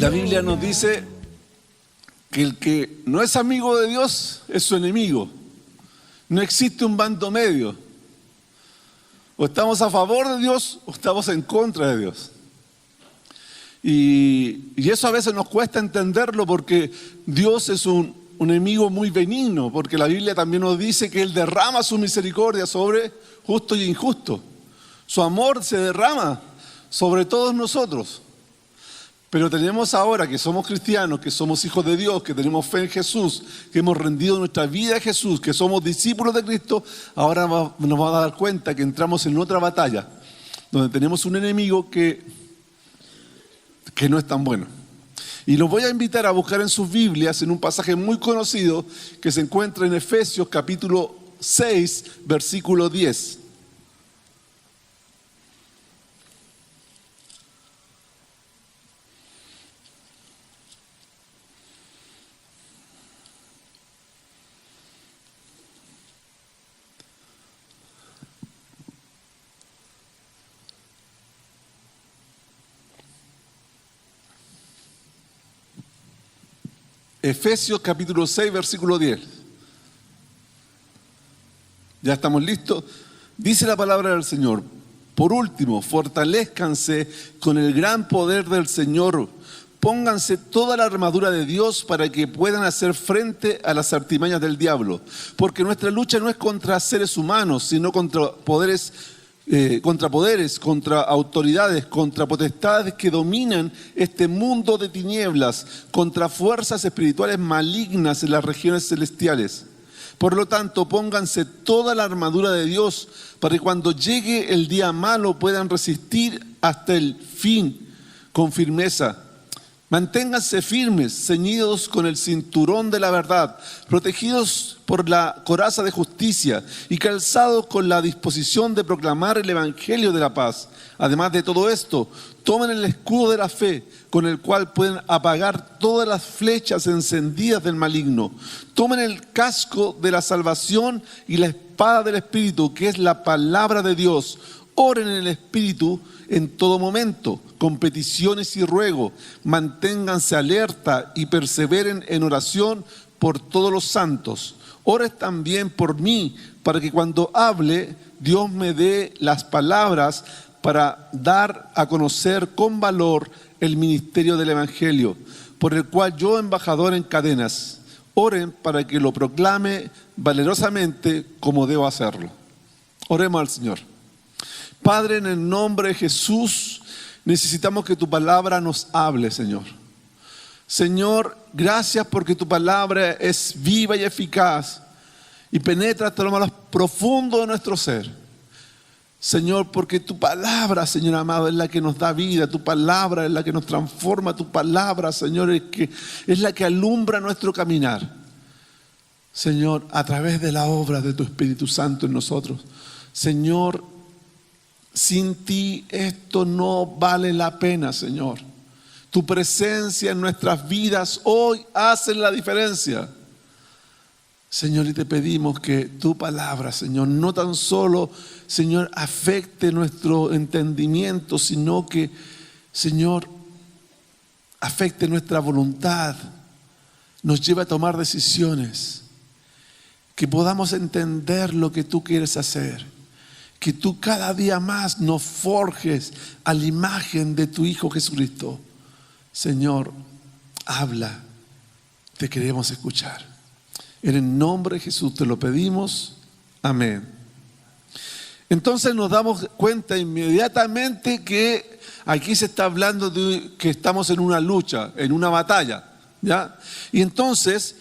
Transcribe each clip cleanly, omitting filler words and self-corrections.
La Biblia nos dice que el que no es amigo de Dios es su enemigo. No existe un bando medio. O estamos a favor de Dios o estamos en contra de Dios. Y eso a veces nos cuesta entenderlo porque Dios es un enemigo muy benigno, porque la Biblia también nos dice que Él derrama su misericordia sobre justo y injusto. Su amor se derrama sobre todos nosotros. Pero tenemos ahora que somos cristianos, que somos hijos de Dios, que tenemos fe en Jesús, que hemos rendido nuestra vida a Jesús, que somos discípulos de Cristo, ahora nos vamos a dar cuenta que entramos en otra batalla, donde tenemos un enemigo que no es tan bueno. Y los voy a invitar a buscar en sus Biblias, en un pasaje muy conocido, que se encuentra en Efesios capítulo 6, versículo 10. Efesios capítulo 6, versículo 10. ¿Ya estamos listos? Dice la palabra del Señor: por último, fortalézcanse con el gran poder del Señor. Pónganse toda la armadura de Dios para que puedan hacer frente a las artimañas del diablo. Porque nuestra lucha no es contra seres humanos, sino contra poderes, contra autoridades, contra potestades que dominan este mundo de tinieblas, contra fuerzas espirituales malignas en las regiones celestiales. Por lo tanto, pónganse toda la armadura de Dios para que cuando llegue el día malo puedan resistir hasta el fin con firmeza. Manténganse firmes, ceñidos con el cinturón de la verdad, protegidos por la coraza de justicia y calzados con la disposición de proclamar el evangelio de la paz. Además de todo esto, tomen el escudo de la fe, con el cual pueden apagar todas las flechas encendidas del maligno. Tomen el casco de la salvación y la espada del Espíritu, que es la palabra de Dios. Oren en el Espíritu en todo momento, con peticiones y ruego. Manténganse alerta y perseveren en oración por todos los santos. Oren también por mí, para que cuando hable, Dios me dé las palabras para dar a conocer con valor el ministerio del Evangelio, por el cual yo, embajador en cadenas. Oren para que lo proclame valerosamente como debo hacerlo. Oremos al Señor. Padre, en el nombre de Jesús, necesitamos que tu palabra nos hable, Señor. Señor, gracias porque tu palabra es viva y eficaz y penetra hasta lo más profundo de nuestro ser. Señor, porque tu palabra, Señor amado, es la que nos da vida, tu palabra es la que nos transforma, tu palabra, Señor, es la que alumbra nuestro caminar. Señor, a través de la obra de tu Espíritu Santo en nosotros. Señor, sin ti esto no vale la pena, Señor. Tu presencia en nuestras vidas hoy hace la diferencia. Señor, y te pedimos que tu palabra, Señor, no tan solo, Señor, afecte nuestro entendimiento, sino que, Señor, afecte nuestra voluntad, nos lleve a tomar decisiones, que podamos entender lo que tú quieres hacer. Que tú cada día más nos forjes a la imagen de tu Hijo Jesucristo. Señor, habla, te queremos escuchar. En el nombre de Jesús te lo pedimos. Amén. Entonces nos damos cuenta inmediatamente que aquí se está hablando de que estamos en una lucha, en una batalla, ¿ya? Y entonces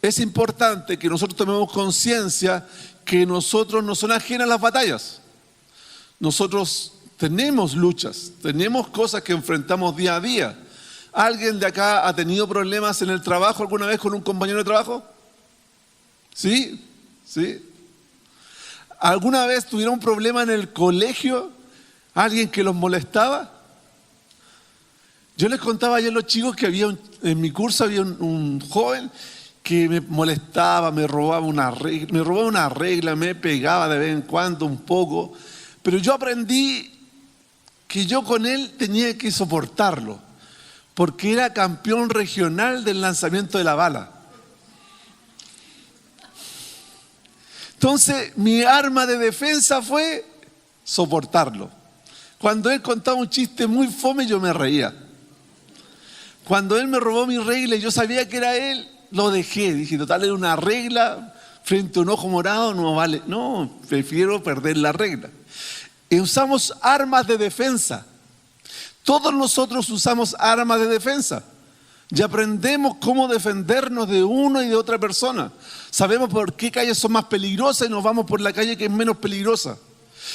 es importante que nosotros tomemos conciencia que nosotros no son ajenas a las batallas. Nosotros tenemos luchas, tenemos cosas que enfrentamos día a día. ¿Alguien de acá ha tenido problemas en el trabajo alguna vez con un compañero de trabajo? ¿Sí? ¿Sí? ¿Alguna vez tuvieron un problema en el colegio? ¿Alguien que los molestaba? Yo les contaba ayer a los chicos que en mi curso había un joven que me molestaba, me robaba una regla, me pegaba de vez en cuando un poco. Pero yo aprendí que yo con él tenía que soportarlo, porque era campeón regional del lanzamiento de la bala. Entonces, mi arma de defensa fue soportarlo. Cuando él contaba un chiste muy fome, yo me reía. Cuando él me robó mi regla y yo sabía que era él, lo dejé. Dije, total, era una regla frente a un ojo morado, no vale. No, prefiero perder la regla. Y usamos armas de defensa. Todos nosotros usamos armas de defensa. Y aprendemos cómo defendernos de uno y de otra persona. Sabemos por qué calles son más peligrosas y nos vamos por la calle que es menos peligrosa.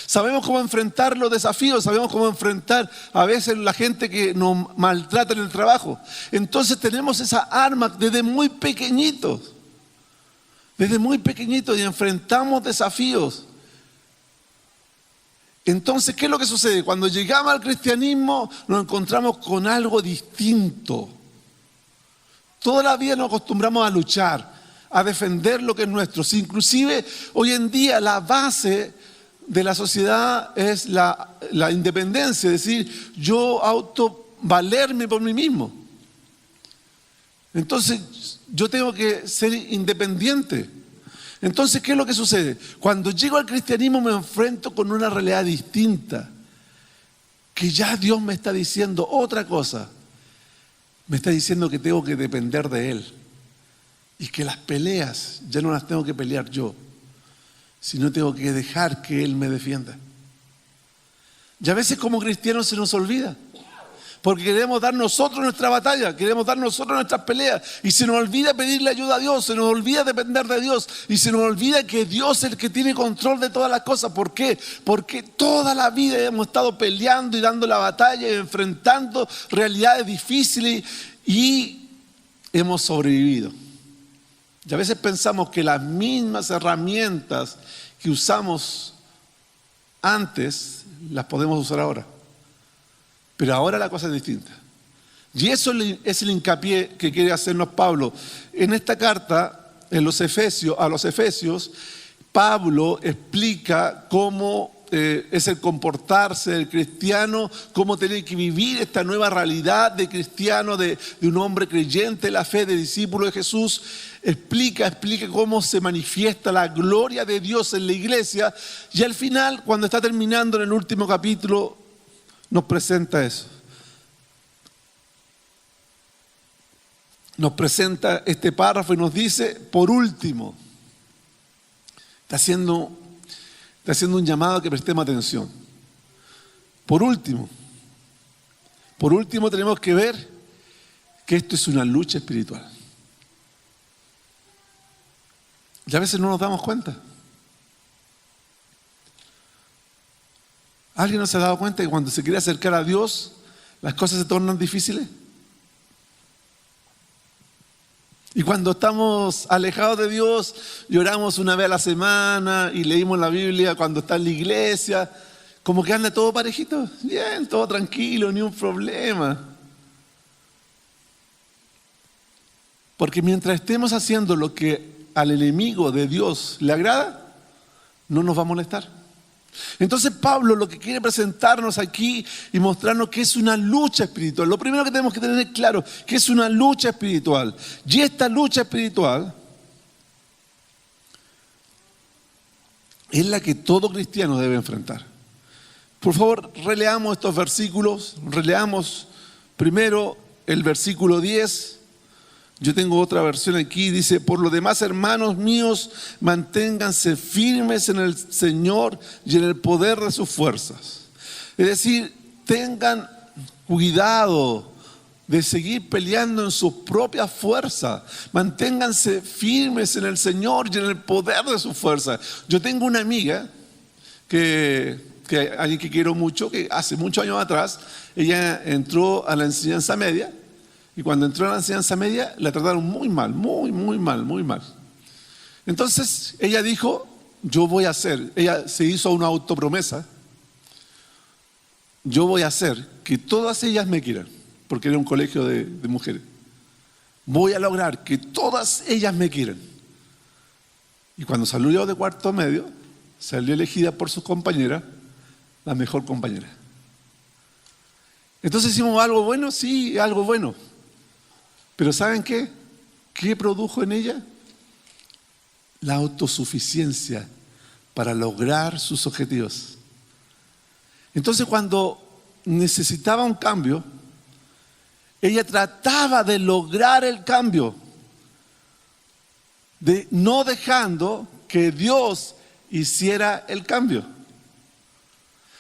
Sabemos cómo enfrentar los desafíos, sabemos cómo enfrentar a veces la gente que nos maltrata en el trabajo. Entonces tenemos esa arma desde muy pequeñitos. Desde muy pequeñitos y enfrentamos desafíos. Entonces, ¿qué es lo que sucede? Cuando llegamos al cristianismo nos encontramos con algo distinto. Toda la vida nos acostumbramos a luchar, a defender lo que es nuestro. Si inclusive hoy en día la base de la sociedad es la independencia, es decir, yo autovalerme por mí mismo. Entonces, yo tengo que ser independiente. Entonces, ¿qué es lo que sucede? Cuando llego al cristianismo me enfrento con una realidad distinta, que ya Dios me está diciendo otra cosa. Me está diciendo que tengo que depender de Él y que las peleas ya no las tengo que pelear yo, sino tengo que dejar que Él me defienda. Y a veces como cristianos se nos olvida, porque queremos dar nosotros nuestra batalla, queremos dar nosotros nuestras peleas y se nos olvida pedirle ayuda a Dios, se nos olvida depender de Dios y se nos olvida que Dios es el que tiene control de todas las cosas. ¿Por qué? Porque toda la vida hemos estado peleando y dando la batalla y enfrentando realidades difíciles y hemos sobrevivido. Y a veces pensamos que las mismas herramientas que usamos antes las podemos usar ahora. Pero ahora la cosa es distinta. Y eso es el hincapié que quiere hacernos Pablo. En esta carta, a los Efesios, Pablo explica cómo es el comportarse del cristiano, cómo tiene que vivir esta nueva realidad de cristiano, de un hombre creyente, la fe de discípulo de Jesús. Explica cómo se manifiesta la gloria de Dios en la iglesia. Y al final, cuando está terminando en el último capítulo, nos presenta eso. Nos presenta este párrafo y nos dice, por último, está haciendo un llamado a que prestemos atención. Por último tenemos que ver que esto es una lucha espiritual. Y a veces no nos damos cuenta. ¿Alguien no se ha dado cuenta que cuando se quiere acercar a Dios, las cosas se tornan difíciles? Y cuando estamos alejados de Dios, lloramos una vez a la semana y leímos la Biblia cuando está en la iglesia, como que anda todo parejito, bien, todo tranquilo, ni un problema. Porque mientras estemos haciendo lo que al enemigo de Dios le agrada, no nos va a molestar. Entonces Pablo lo que quiere presentarnos aquí y mostrarnos que es una lucha espiritual. Lo primero que tenemos que tener claro, que es una lucha espiritual. Y esta lucha espiritual es la que todo cristiano debe enfrentar. Por favor, releamos estos versículos. Releamos primero el versículo 10. Yo tengo otra versión aquí, dice, por lo demás, hermanos míos, manténganse firmes en el Señor y en el poder de sus fuerzas. Es decir, tengan cuidado de seguir peleando en sus propias fuerzas. Manténganse firmes en el Señor y en el poder de sus fuerzas. Yo tengo una amiga alguien que quiero mucho, que hace muchos años atrás, ella entró a la enseñanza media. Y cuando entró a la enseñanza media, la trataron muy mal, muy mal. Entonces, ella dijo, ella se hizo una autopromesa, yo voy a hacer que todas ellas me quieran, porque era un colegio de mujeres. Voy a lograr que todas ellas me quieran. Y cuando salió de cuarto medio, salió elegida por sus compañeras, la mejor compañera. Entonces hicimos algo bueno, sí, algo bueno. Pero ¿saben qué? ¿Qué produjo en ella? La autosuficiencia para lograr sus objetivos. Entonces cuando necesitaba un cambio, ella trataba de lograr el cambio, no dejando que Dios hiciera el cambio.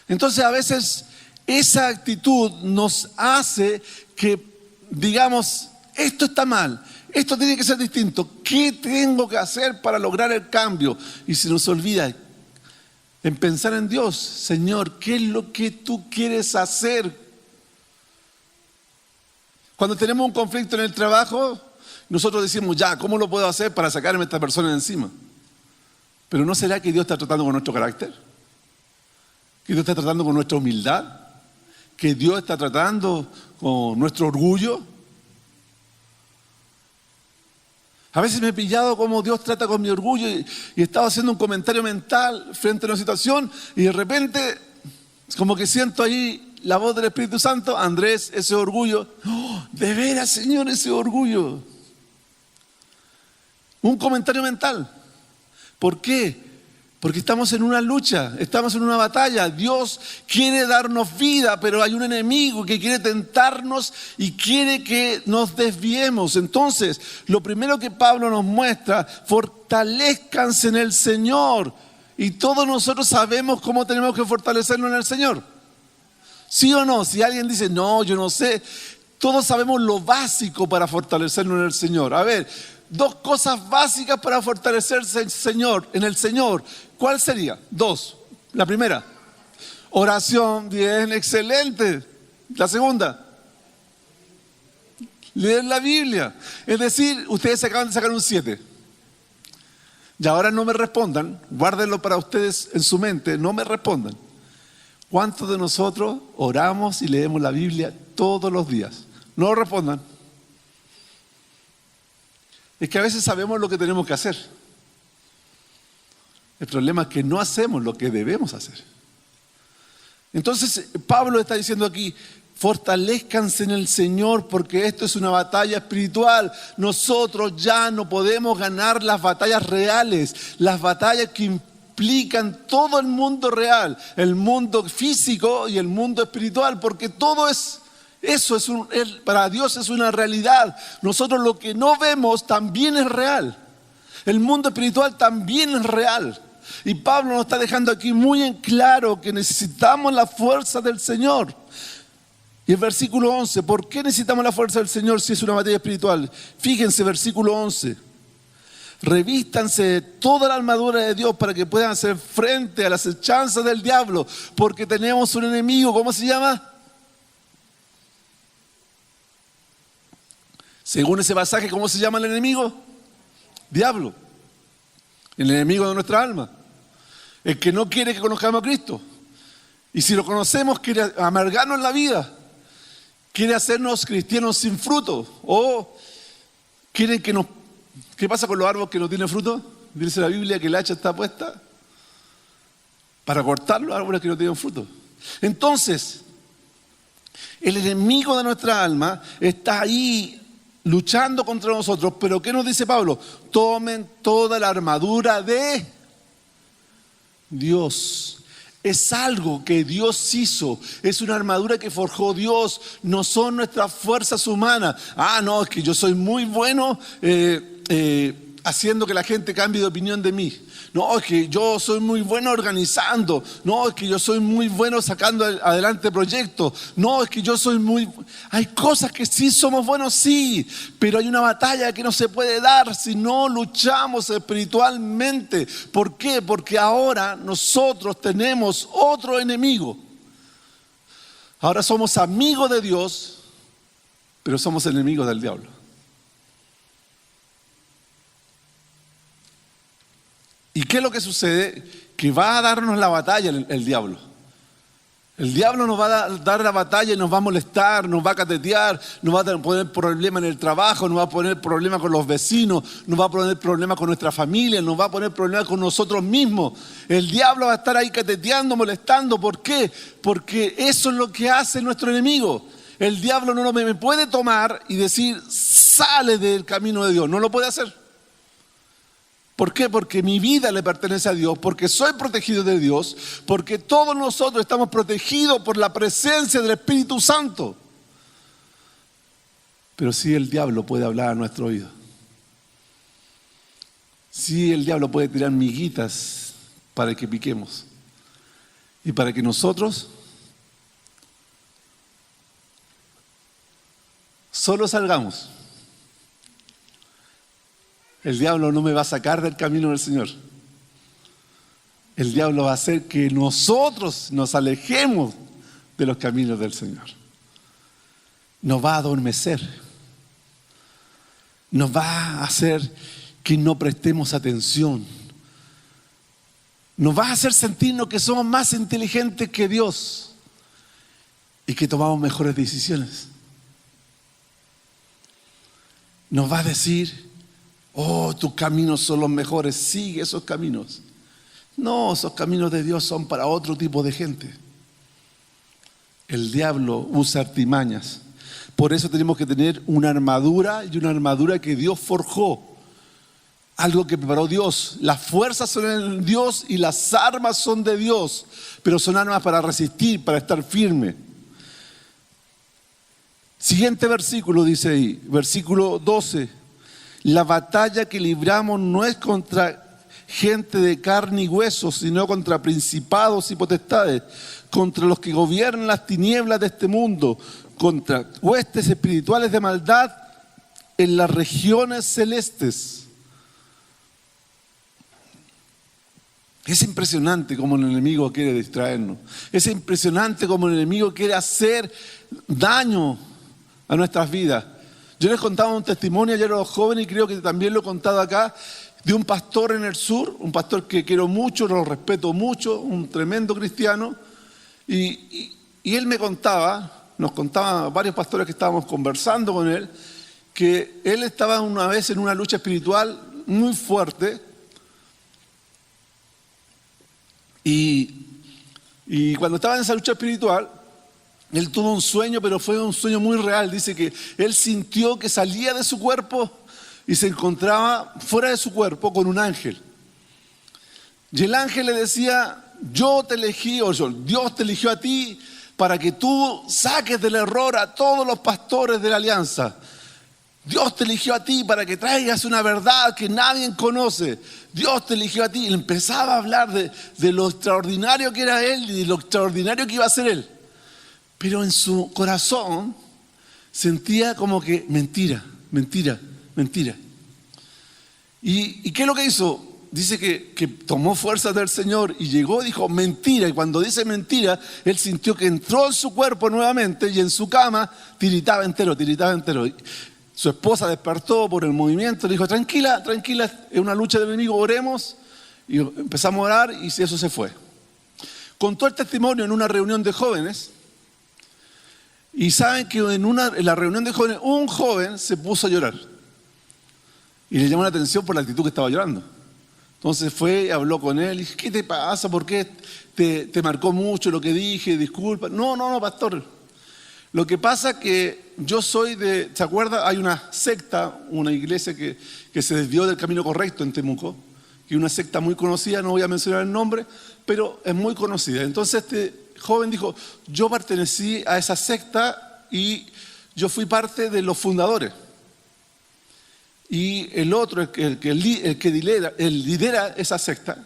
Entonces a veces esa actitud nos hace que digamos, esto está mal, esto tiene que ser distinto, ¿qué tengo que hacer para lograr el cambio? Y se nos olvida en pensar en Dios. Señor, ¿qué es lo que tú quieres hacer? Cuando tenemos un conflicto en el trabajo, nosotros decimos, ya, ¿cómo lo puedo hacer para sacarme a esta persona de encima? Pero ¿no será que Dios está tratando con nuestro carácter? ¿Que Dios está tratando con nuestra humildad? ¿Que Dios está tratando con nuestro orgullo? A veces me he pillado cómo Dios trata con mi orgullo y estaba haciendo un comentario mental frente a una situación y de repente como que siento ahí la voz del Espíritu Santo, Andrés, ese orgullo, ¡oh, de veras, Señor, ese orgullo! Un comentario mental. ¿Por qué? Porque estamos en una lucha, estamos en una batalla. Dios quiere darnos vida, pero hay un enemigo que quiere tentarnos y quiere que nos desviemos. Entonces, lo primero que Pablo nos muestra, fortalezcanse en el Señor. Y todos nosotros sabemos cómo tenemos que fortalecernos en el Señor. ¿Sí o no? Si alguien dice, no, yo no sé, todos sabemos lo básico para fortalecernos en el Señor. A ver, dos cosas básicas para fortalecerse en el Señor. ¿Cuál sería? Dos. La primera, oración. Bien, excelente. La segunda, leer la Biblia. Es decir, ustedes acaban de sacar un 7. Y ahora no me respondan, guárdenlo para ustedes en su mente, no me respondan. ¿Cuántos de nosotros oramos y leemos la Biblia todos los días? No respondan. Es que a veces sabemos lo que tenemos que hacer. El problema es que no hacemos lo que debemos hacer. Entonces Pablo está diciendo aquí, fortalezcanse en el Señor porque esto es una batalla espiritual. Nosotros ya no podemos ganar las batallas reales, las batallas que implican todo el mundo real, el mundo físico y el mundo espiritual, porque todo es... Eso para Dios es una realidad. Nosotros lo que no vemos también es real. El mundo espiritual también es real. Y Pablo nos está dejando aquí muy en claro que necesitamos la fuerza del Señor. Y el versículo 11, ¿por qué necesitamos la fuerza del Señor si es una materia espiritual? Fíjense, versículo 11. Revístanse de toda la armadura de Dios para que puedan hacer frente a las acechanzas del diablo, porque tenemos un enemigo, ¿cómo se llama? Según ese pasaje, ¿cómo se llama el enemigo? Diablo. El enemigo de nuestra alma. El que no quiere que conozcamos a Cristo. Y si lo conocemos, quiere amargarnos la vida. Quiere hacernos cristianos sin fruto. O quieren que nos... ¿Qué pasa con los árboles que no tienen fruto? Dice la Biblia que el hacha está puesta para cortar los árboles que no tienen fruto. Entonces, el enemigo de nuestra alma está ahí luchando contra nosotros, pero ¿qué nos dice Pablo? Tomen toda la armadura de Dios. Es algo que Dios hizo, es una armadura que forjó Dios, no son nuestras fuerzas humanas. Ah, no, es que yo soy muy bueno haciendo que la gente cambie de opinión de mí. No, es que yo soy muy bueno organizando. No, es que yo soy muy bueno sacando adelante proyectos. No, es que yo soy muy... Hay cosas que sí somos buenos, sí, pero hay una batalla que no se puede dar si no luchamos espiritualmente. ¿Por qué? Porque ahora nosotros tenemos otro enemigo. Ahora somos amigos de Dios, pero somos enemigos del diablo. ¿Y qué es lo que sucede? Que va a darnos la batalla el diablo. El diablo nos va a dar la batalla y nos va a molestar, nos va a catetear, nos va a poner problemas en el trabajo, nos va a poner problemas con los vecinos, nos va a poner problemas con nuestra familia, nos va a poner problemas con nosotros mismos. El diablo va a estar ahí cateteando, molestando. ¿Por qué? Porque eso es lo que hace nuestro enemigo. El diablo no me puede tomar y decir, sale del camino de Dios. No lo puede hacer. ¿Por qué? Porque mi vida le pertenece a Dios, porque soy protegido de Dios, porque todos nosotros estamos protegidos por la presencia del Espíritu Santo. Pero sí el diablo puede hablar a nuestro oído. Sí el diablo puede tirar miguitas para que piquemos y para que nosotros solo salgamos. El diablo no me va a sacar del camino del Señor. El diablo va a hacer que nosotros nos alejemos de los caminos del Señor. Nos va a adormecer. Nos va a hacer que no prestemos atención. Nos va a hacer sentirnos que somos más inteligentes que Dios y que tomamos mejores decisiones. Nos va a decir, oh, tus caminos son los mejores, sigue esos caminos. No, esos caminos de Dios son para otro tipo de gente. El diablo usa artimañas. Por eso tenemos que tener una armadura y una armadura que Dios forjó. Algo que preparó Dios. Las fuerzas son en Dios y las armas son de Dios. Pero son armas para resistir, para estar firme. Siguiente versículo dice ahí, versículo 12. La batalla que libramos no es contra gente de carne y hueso, sino contra principados y potestades, contra los que gobiernan las tinieblas de este mundo, contra huestes espirituales de maldad en las regiones celestes. Es impresionante cómo el enemigo quiere distraernos. Es impresionante cómo el enemigo quiere hacer daño a nuestras vidas. Yo les contaba un testimonio ayer a los jóvenes y creo que también lo he contado acá, de un pastor en el sur, un pastor que quiero mucho, lo respeto mucho, un tremendo cristiano. Y él nos contaba varios pastores que estábamos conversando con él, que él estaba una vez en una lucha espiritual muy fuerte y cuando estaba en esa lucha espiritual, él tuvo un sueño, pero fue un sueño muy real. Dice que él sintió que salía de su cuerpo y se encontraba fuera de su cuerpo con un ángel. Y el ángel le decía, yo te elegí, Dios te eligió a ti para que tú saques del error a todos los pastores de la alianza. Dios te eligió a ti para que traigas una verdad que nadie conoce. Dios te eligió a ti. Y empezaba a hablar de lo extraordinario que era él y de lo extraordinario que iba a ser él. Pero en su corazón sentía como que mentira. ¿Y qué es lo que hizo? Dice que tomó fuerzas del Señor y llegó y dijo mentira. Y cuando dice mentira, él sintió que entró en su cuerpo nuevamente y en su cama tiritaba entero. Su esposa despertó por el movimiento, le dijo, tranquila, es una lucha del enemigo, oremos. Y empezamos a orar y eso se fue. Contó el testimonio en una reunión de jóvenes. Y saben que en la reunión de jóvenes, un joven se puso a llorar. Y le llamó la atención por la actitud que estaba llorando. Entonces fue, habló con él, y dije, ¿qué te pasa? ¿Por qué te marcó mucho lo que dije? Disculpa. No, pastor. Lo que pasa es que yo soy ¿se acuerda? Hay una secta, una iglesia que se desvió del camino correcto en Temuco, que es una secta muy conocida, no voy a mencionar el nombre, pero es muy conocida. Entonces este joven dijo, yo pertenecí a esa secta y yo fui parte de los fundadores. Y el otro, el que lidera esa secta,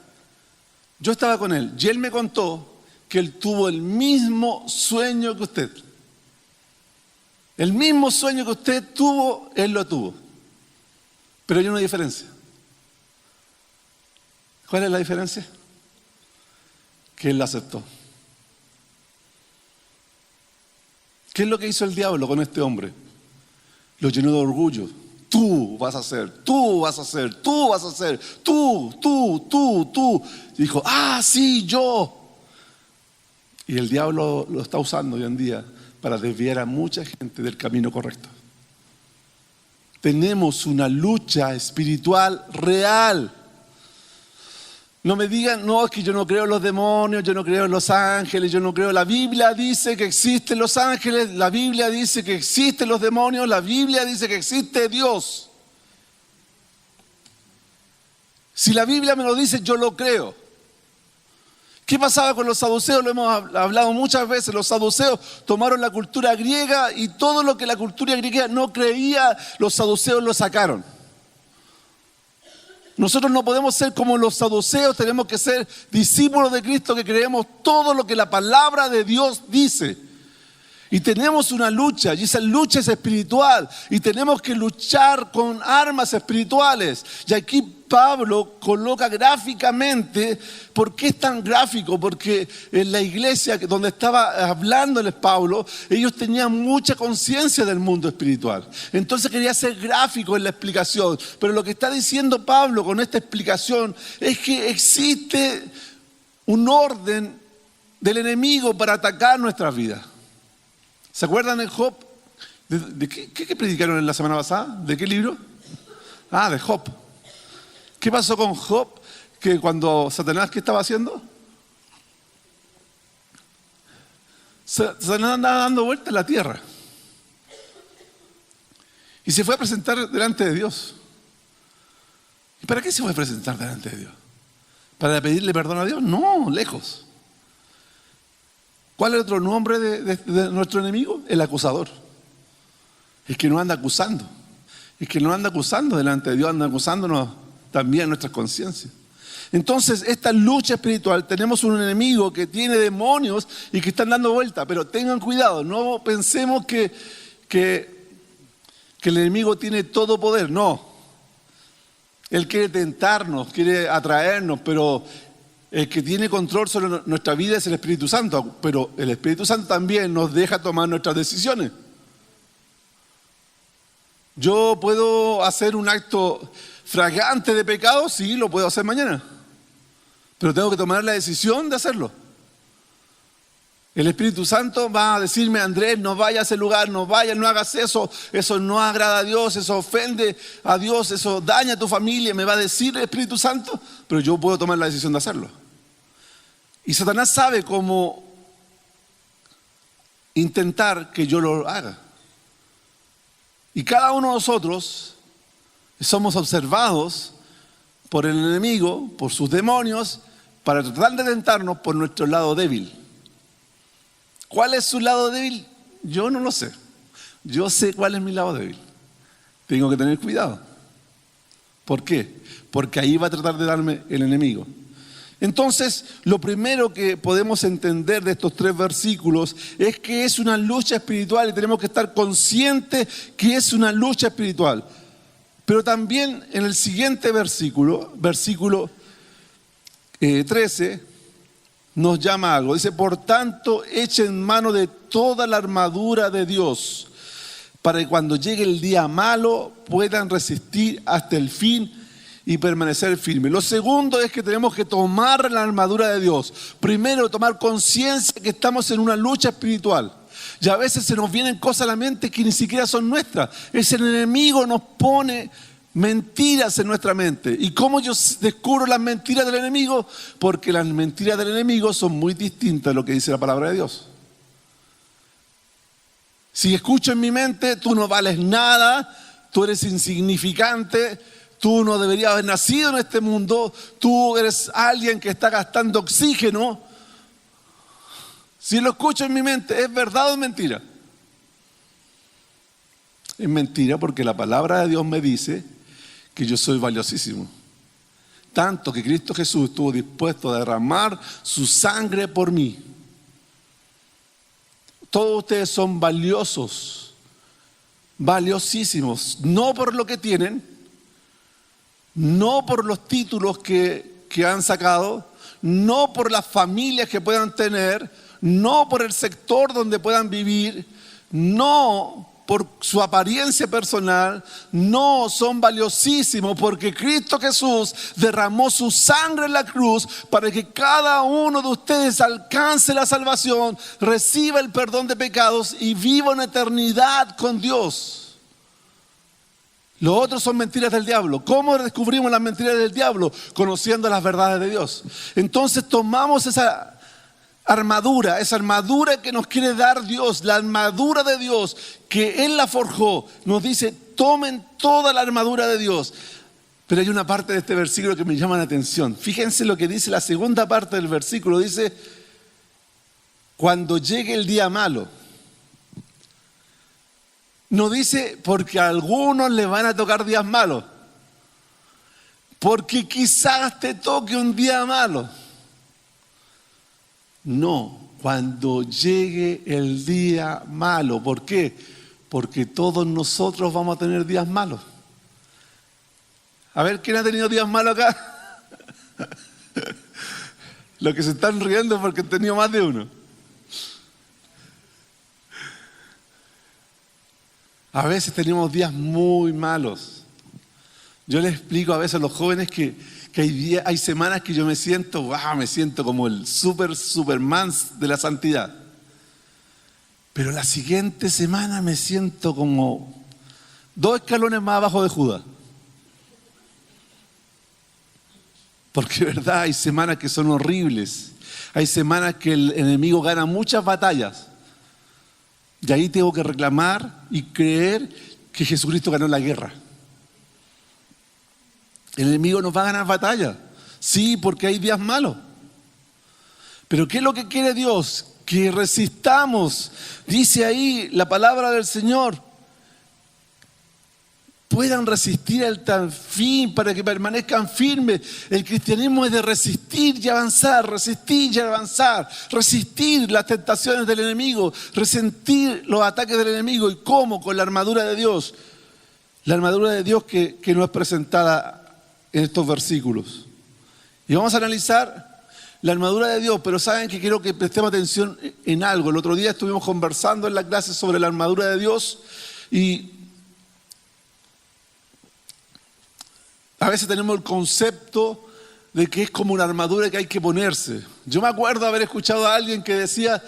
yo estaba con él y él me contó que él tuvo el mismo sueño que usted. El mismo sueño que usted tuvo, él lo tuvo. Pero hay una diferencia. ¿Cuál es la diferencia? Que él la aceptó. ¿Qué es lo que hizo el diablo con este hombre? Lo llenó de orgullo. Tú vas a hacer. Tú. Dijo, sí, yo. Y el diablo lo está usando hoy en día para desviar a mucha gente del camino correcto. Tenemos una lucha espiritual real. No me digan, no, es que yo no creo en los demonios, yo no creo en los ángeles, yo no creo. La Biblia dice que existen los ángeles, la Biblia dice que existen los demonios, la Biblia dice que existe Dios. Si la Biblia me lo dice, yo lo creo. ¿Qué pasaba con los saduceos? Lo hemos hablado muchas veces. Los saduceos tomaron la cultura griega y todo lo que la cultura griega no creía, los saduceos lo sacaron. Nosotros no podemos ser como los saduceos, tenemos que ser discípulos de Cristo que creemos todo lo que la palabra de Dios dice. Y tenemos una lucha, y esa lucha es espiritual, y tenemos que luchar con armas espirituales. Y aquí Pablo coloca gráficamente, ¿por qué es tan gráfico? Porque en la iglesia donde estaba hablándoles Pablo, ellos tenían mucha conciencia del mundo espiritual. Entonces quería ser gráfico en la explicación. Pero lo que está diciendo Pablo con esta explicación es que existe un orden del enemigo para atacar nuestras vidas. ¿Se acuerdan de Job? ¿De qué predicaron en la semana pasada? ¿De qué libro? De Job. ¿Qué pasó con Job? Que cuando Satanás, ¿qué estaba haciendo? Satanás andaba dando vueltas en la tierra. Y se fue a presentar delante de Dios. ¿Y para qué se fue a presentar delante de Dios? ¿Para pedirle perdón a Dios? No, lejos. ¿Cuál es otro nombre de nuestro enemigo? El acusador. El que nos anda acusando. El que nos anda acusando delante de Dios, anda acusándonos también nuestras conciencias. Entonces, esta lucha espiritual, tenemos un enemigo que tiene demonios y que están dando vuelta, pero tengan cuidado, no pensemos que el enemigo tiene todo poder, no. Él quiere tentarnos, quiere atraernos, pero el que tiene control sobre nuestra vida es el Espíritu Santo, pero el Espíritu Santo también nos deja tomar nuestras decisiones. ¿Yo puedo hacer un acto flagrante de pecado? Sí, lo puedo hacer mañana. Pero tengo que tomar la decisión de hacerlo. El Espíritu Santo va a decirme, Andrés, no vayas a ese lugar, no vayas, no hagas eso. Eso no agrada a Dios, eso ofende a Dios, eso daña a tu familia. Me va a decir el Espíritu Santo, pero yo puedo tomar la decisión de hacerlo. Y Satanás sabe cómo intentar que yo lo haga. Y cada uno de nosotros somos observados por el enemigo, por sus demonios, para tratar de tentarnos por nuestro lado débil. ¿Cuál es su lado débil? Yo no lo sé. Yo sé cuál es mi lado débil. Tengo que tener cuidado. ¿Por qué? Porque ahí va a tratar de darme el enemigo. Entonces, lo primero que podemos entender de estos 3 versículos es que es una lucha espiritual y tenemos que estar conscientes que es una lucha espiritual. Pero también en el siguiente versículo 13, nos llama algo. Dice, por tanto, echen mano de toda la armadura de Dios, para que cuando llegue el día malo puedan resistir hasta el fin y permanecer firmes. Lo segundo es que tenemos que tomar la armadura de Dios. Primero, tomar conciencia que estamos en una lucha espiritual. Y a veces se nos vienen cosas a la mente que ni siquiera son nuestras. Es el enemigo nos pone mentiras en nuestra mente. ¿Y cómo yo descubro las mentiras del enemigo? Porque las mentiras del enemigo son muy distintas a lo que dice la palabra de Dios. Si escucho en mi mente, tú no vales nada, tú eres insignificante, tú no deberías haber nacido en este mundo, tú eres alguien que está gastando oxígeno. Si lo escucho en mi mente, ¿es verdad o es mentira? Es mentira, porque la palabra de Dios me dice que yo soy valiosísimo. Tanto que Cristo Jesús estuvo dispuesto a derramar su sangre por mí. Todos ustedes son valiosos, valiosísimos, no por lo que tienen, no por los títulos que han sacado, no por las familias que puedan tener, no por el sector donde puedan vivir, no por su apariencia personal, no, son valiosísimos porque Cristo Jesús derramó su sangre en la cruz para que cada uno de ustedes alcance la salvación, reciba el perdón de pecados y viva una eternidad con Dios. Los otros son mentiras del diablo. ¿Cómo descubrimos las mentiras del diablo? Conociendo las verdades de Dios. Entonces tomamos esa armadura que nos quiere dar Dios, la armadura de Dios, que Él la forjó. Nos dice, tomen toda la armadura de Dios. Pero hay una parte de este versículo que me llama la atención. Fíjense lo que dice la segunda parte del versículo. Dice, cuando llegue el día malo. No dice porque a algunos le van a tocar días malos. Porque quizás te toque un día malo. No, cuando llegue el día malo. ¿Por qué? Porque todos nosotros vamos a tener días malos. A ver, ¿quién ha tenido días malos acá? Los que se están riendo porque han tenido más de uno. A veces tenemos días muy malos. Yo les explico a veces a los jóvenes que hay semanas que yo me siento como el Superman de la santidad. Pero la siguiente semana me siento como 2 escalones más abajo de Judas. Porque de verdad hay semanas que son horribles. Hay semanas que el enemigo gana muchas batallas. Y ahí tengo que reclamar y creer que Jesucristo ganó la guerra. El enemigo nos va a ganar batalla. Sí, porque hay días malos. Pero ¿qué es lo que quiere Dios? Que resistamos. Dice ahí la palabra del Señor. Puedan resistir al tan fin para que permanezcan firmes. El cristianismo es de resistir y avanzar, resistir y avanzar, resistir las tentaciones del enemigo, resistir los ataques del enemigo. ¿Y cómo? Con la armadura de Dios. La armadura de Dios que nos es presentada en estos versículos. Y vamos a analizar la armadura de Dios, pero saben que quiero que prestemos atención en algo. El otro día estuvimos conversando en la clase sobre la armadura de Dios y a veces tenemos el concepto de que es como una armadura que hay que ponerse. Yo me acuerdo haber escuchado a alguien que decía,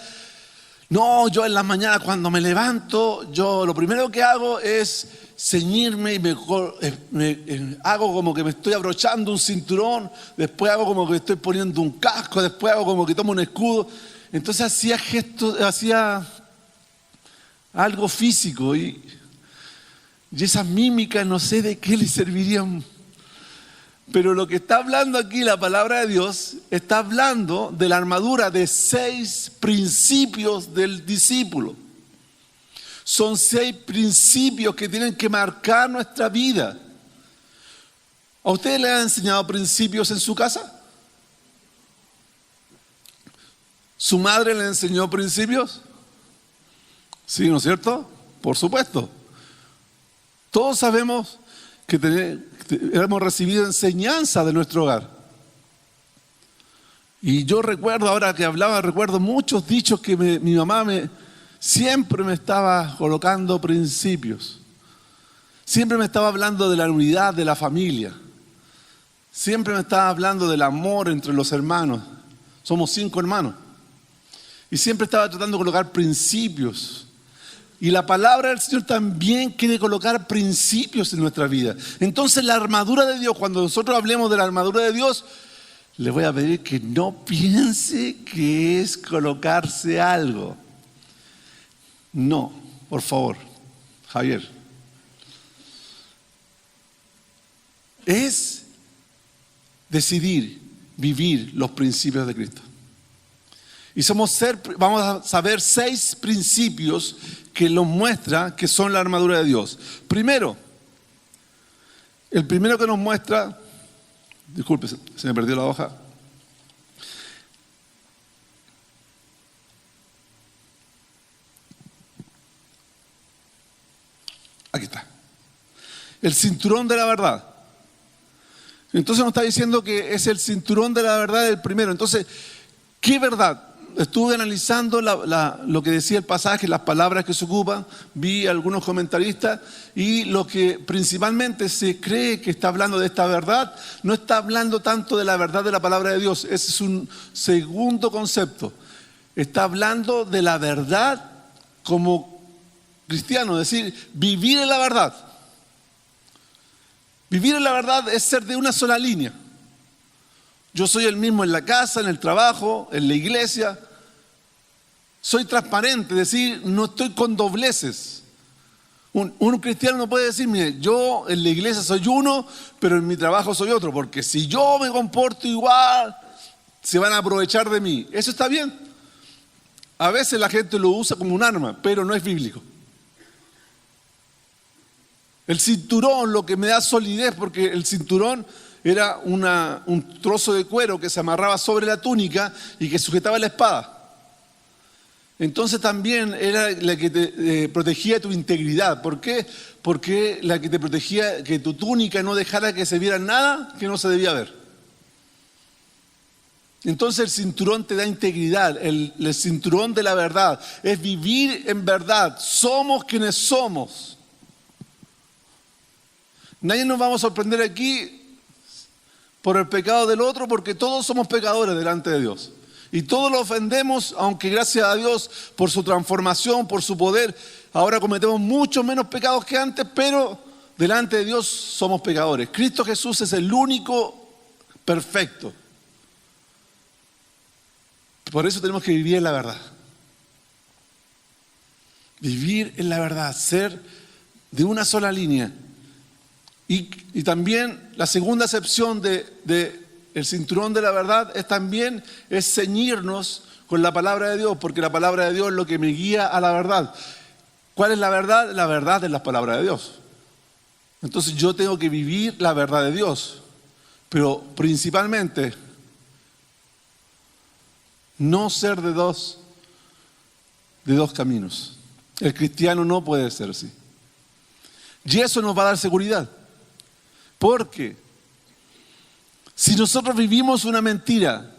no, yo en las mañanas cuando me levanto, yo lo primero que hago es ceñirme y me hago como que me estoy abrochando un cinturón, después hago como que estoy poniendo un casco, después hago como que tomo un escudo. Entonces hacía gestos, hacía algo físico y esas mímicas no sé de qué le servirían. Pero lo que está hablando aquí la palabra de Dios, está hablando de la armadura de 6 principios del discípulo. Son 6 principios que tienen que marcar nuestra vida. ¿A ustedes les han enseñado principios en su casa? ¿Su madre les enseñó principios? Sí, ¿no es cierto? Por supuesto. Todos sabemos que hemos recibido enseñanza de nuestro hogar. Y yo recuerdo, ahora que hablaba, recuerdo muchos dichos que mi mamá siempre me estaba colocando principios. Siempre me estaba hablando de la unidad de la familia. Siempre me estaba hablando del amor entre los hermanos. Somos 5 hermanos. Y siempre estaba tratando de colocar principios. Y la palabra del Señor también quiere colocar principios en nuestra vida. Entonces la armadura de Dios, cuando nosotros hablemos de la armadura de Dios, le voy a pedir que no piense que es colocarse algo. No, por favor, Javier. Es decidir vivir los principios de Cristo. Y vamos a saber 6 principios que nos muestra que son la armadura de Dios. Primero, el primero que nos muestra, disculpe, se me perdió la hoja. Aquí está. El cinturón de la verdad. Entonces nos está diciendo que es el cinturón de la verdad el primero. Entonces, ¿qué verdad? estuve analizando lo que decía el pasaje, las palabras que se ocupan, vi algunos comentaristas y lo que principalmente se cree que está hablando de esta verdad, no está hablando tanto de la verdad de la palabra de Dios, ese es un segundo concepto. Está hablando de la verdad como cristiano, es decir, vivir en la verdad. Vivir en la verdad es ser de una sola línea. Yo soy el mismo en la casa, en el trabajo, en la iglesia. Soy transparente, es decir, no estoy con dobleces. Un cristiano no puede decir, mire, yo en la iglesia soy uno, pero en mi trabajo soy otro, porque si yo me comporto igual, se van a aprovechar de mí. Eso está bien. A veces la gente lo usa como un arma, pero no es bíblico. El cinturón, lo que me da solidez, porque el cinturón era un trozo de cuero que se amarraba sobre la túnica y que sujetaba la espada. Entonces también era la que te protegía tu integridad. ¿Por qué? Porque la que te protegía que tu túnica no dejara que se viera nada que no se debía ver. Entonces el cinturón te da integridad, el cinturón de la verdad, es vivir en verdad. Somos quienes somos. Nadie nos vamos a sorprender aquí por el pecado del otro, porque todos somos pecadores delante de Dios. Y todos lo ofendemos, aunque gracias a Dios por su transformación, por su poder, ahora cometemos mucho menos pecados que antes, pero delante de Dios somos pecadores. Cristo Jesús es el único perfecto. Por eso tenemos que vivir en la verdad. Vivir en la verdad, ser de una sola línea. Y también la segunda acepción de el cinturón de la verdad es ceñirnos con la palabra de Dios, porque la palabra de Dios es lo que me guía a la verdad. ¿Cuál es la verdad? La verdad es la palabra de Dios. Entonces yo tengo que vivir la verdad de Dios, pero principalmente no ser de dos caminos. El cristiano no puede ser así. Y eso nos va a dar seguridad. Porque si nosotros vivimos una mentira,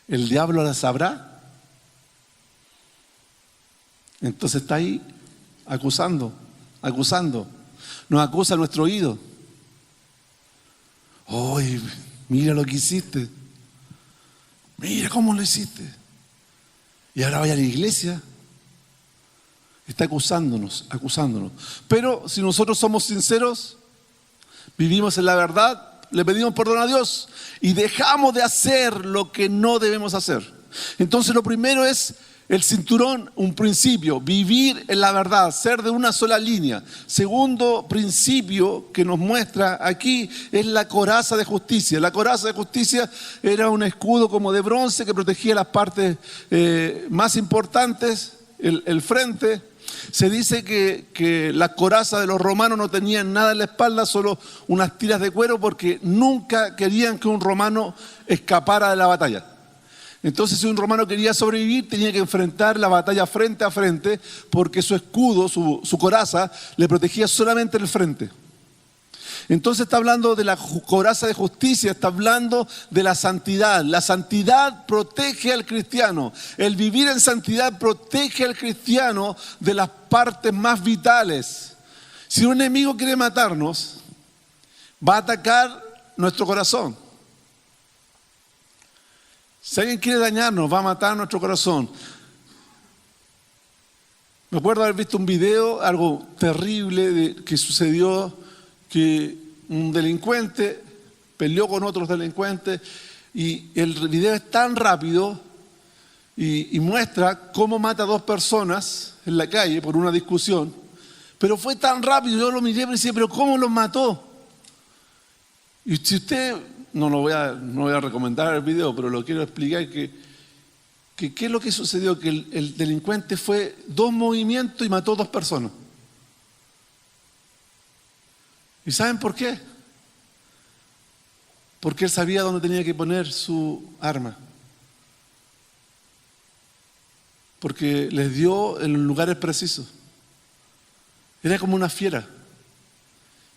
¿el diablo la sabrá? Entonces está ahí acusando. Nos acusa a nuestro oído. ¡Ay, mira lo que hiciste! Mira cómo lo hiciste. Y ahora vaya a la iglesia. Está acusándonos. Pero si nosotros somos sinceros, vivimos en la verdad, le pedimos perdón a Dios y dejamos de hacer lo que no debemos hacer. Entonces lo primero es el cinturón, un principio, vivir en la verdad, ser de una sola línea. Segundo principio que nos muestra aquí es la coraza de justicia. La coraza de justicia era un escudo como de bronce que protegía las partes más importantes, el frente. Se dice que las corazas de los romanos no tenían nada en la espalda, solo unas tiras de cuero, porque nunca querían que un romano escapara de la batalla. Entonces, si un romano quería sobrevivir, tenía que enfrentar la batalla frente a frente, porque su escudo, su coraza, le protegía solamente el frente. Entonces está hablando de la coraza de justicia, está hablando de la santidad. La santidad protege al cristiano. El vivir en santidad protege al cristiano de las partes más vitales. Si un enemigo quiere matarnos, va a atacar nuestro corazón. Si alguien quiere dañarnos, va a matar nuestro corazón. Me acuerdo haber visto un video, algo terrible que sucedió, que un delincuente peleó con otros delincuentes y el video es tan rápido y muestra cómo mata a dos personas en la calle por una discusión, pero fue tan rápido, yo lo miré y decía, pero ¿cómo los mató? Y si usted, no voy a recomendar el video, pero lo quiero explicar que qué es lo que sucedió, que el delincuente fue 2 movimientos y mató 2 personas. ¿Y saben por qué? Porque él sabía dónde tenía que poner su arma. Porque les dio en los lugares precisos. Era como una fiera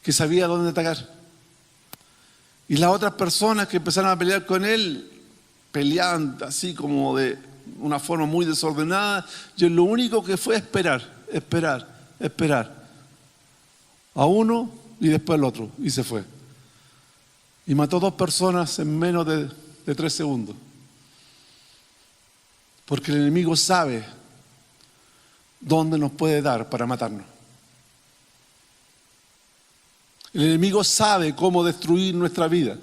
que sabía dónde atacar. Y las otras personas que empezaron a pelear con él, peleaban así como una forma muy desordenada, y él lo único que fue esperar. A uno y después al otro, y se fue. Y mató 2 personas en menos de 3 segundos. Porque el enemigo sabe dónde nos puede dar para matarnos. El enemigo sabe cómo destruir nuestra vida.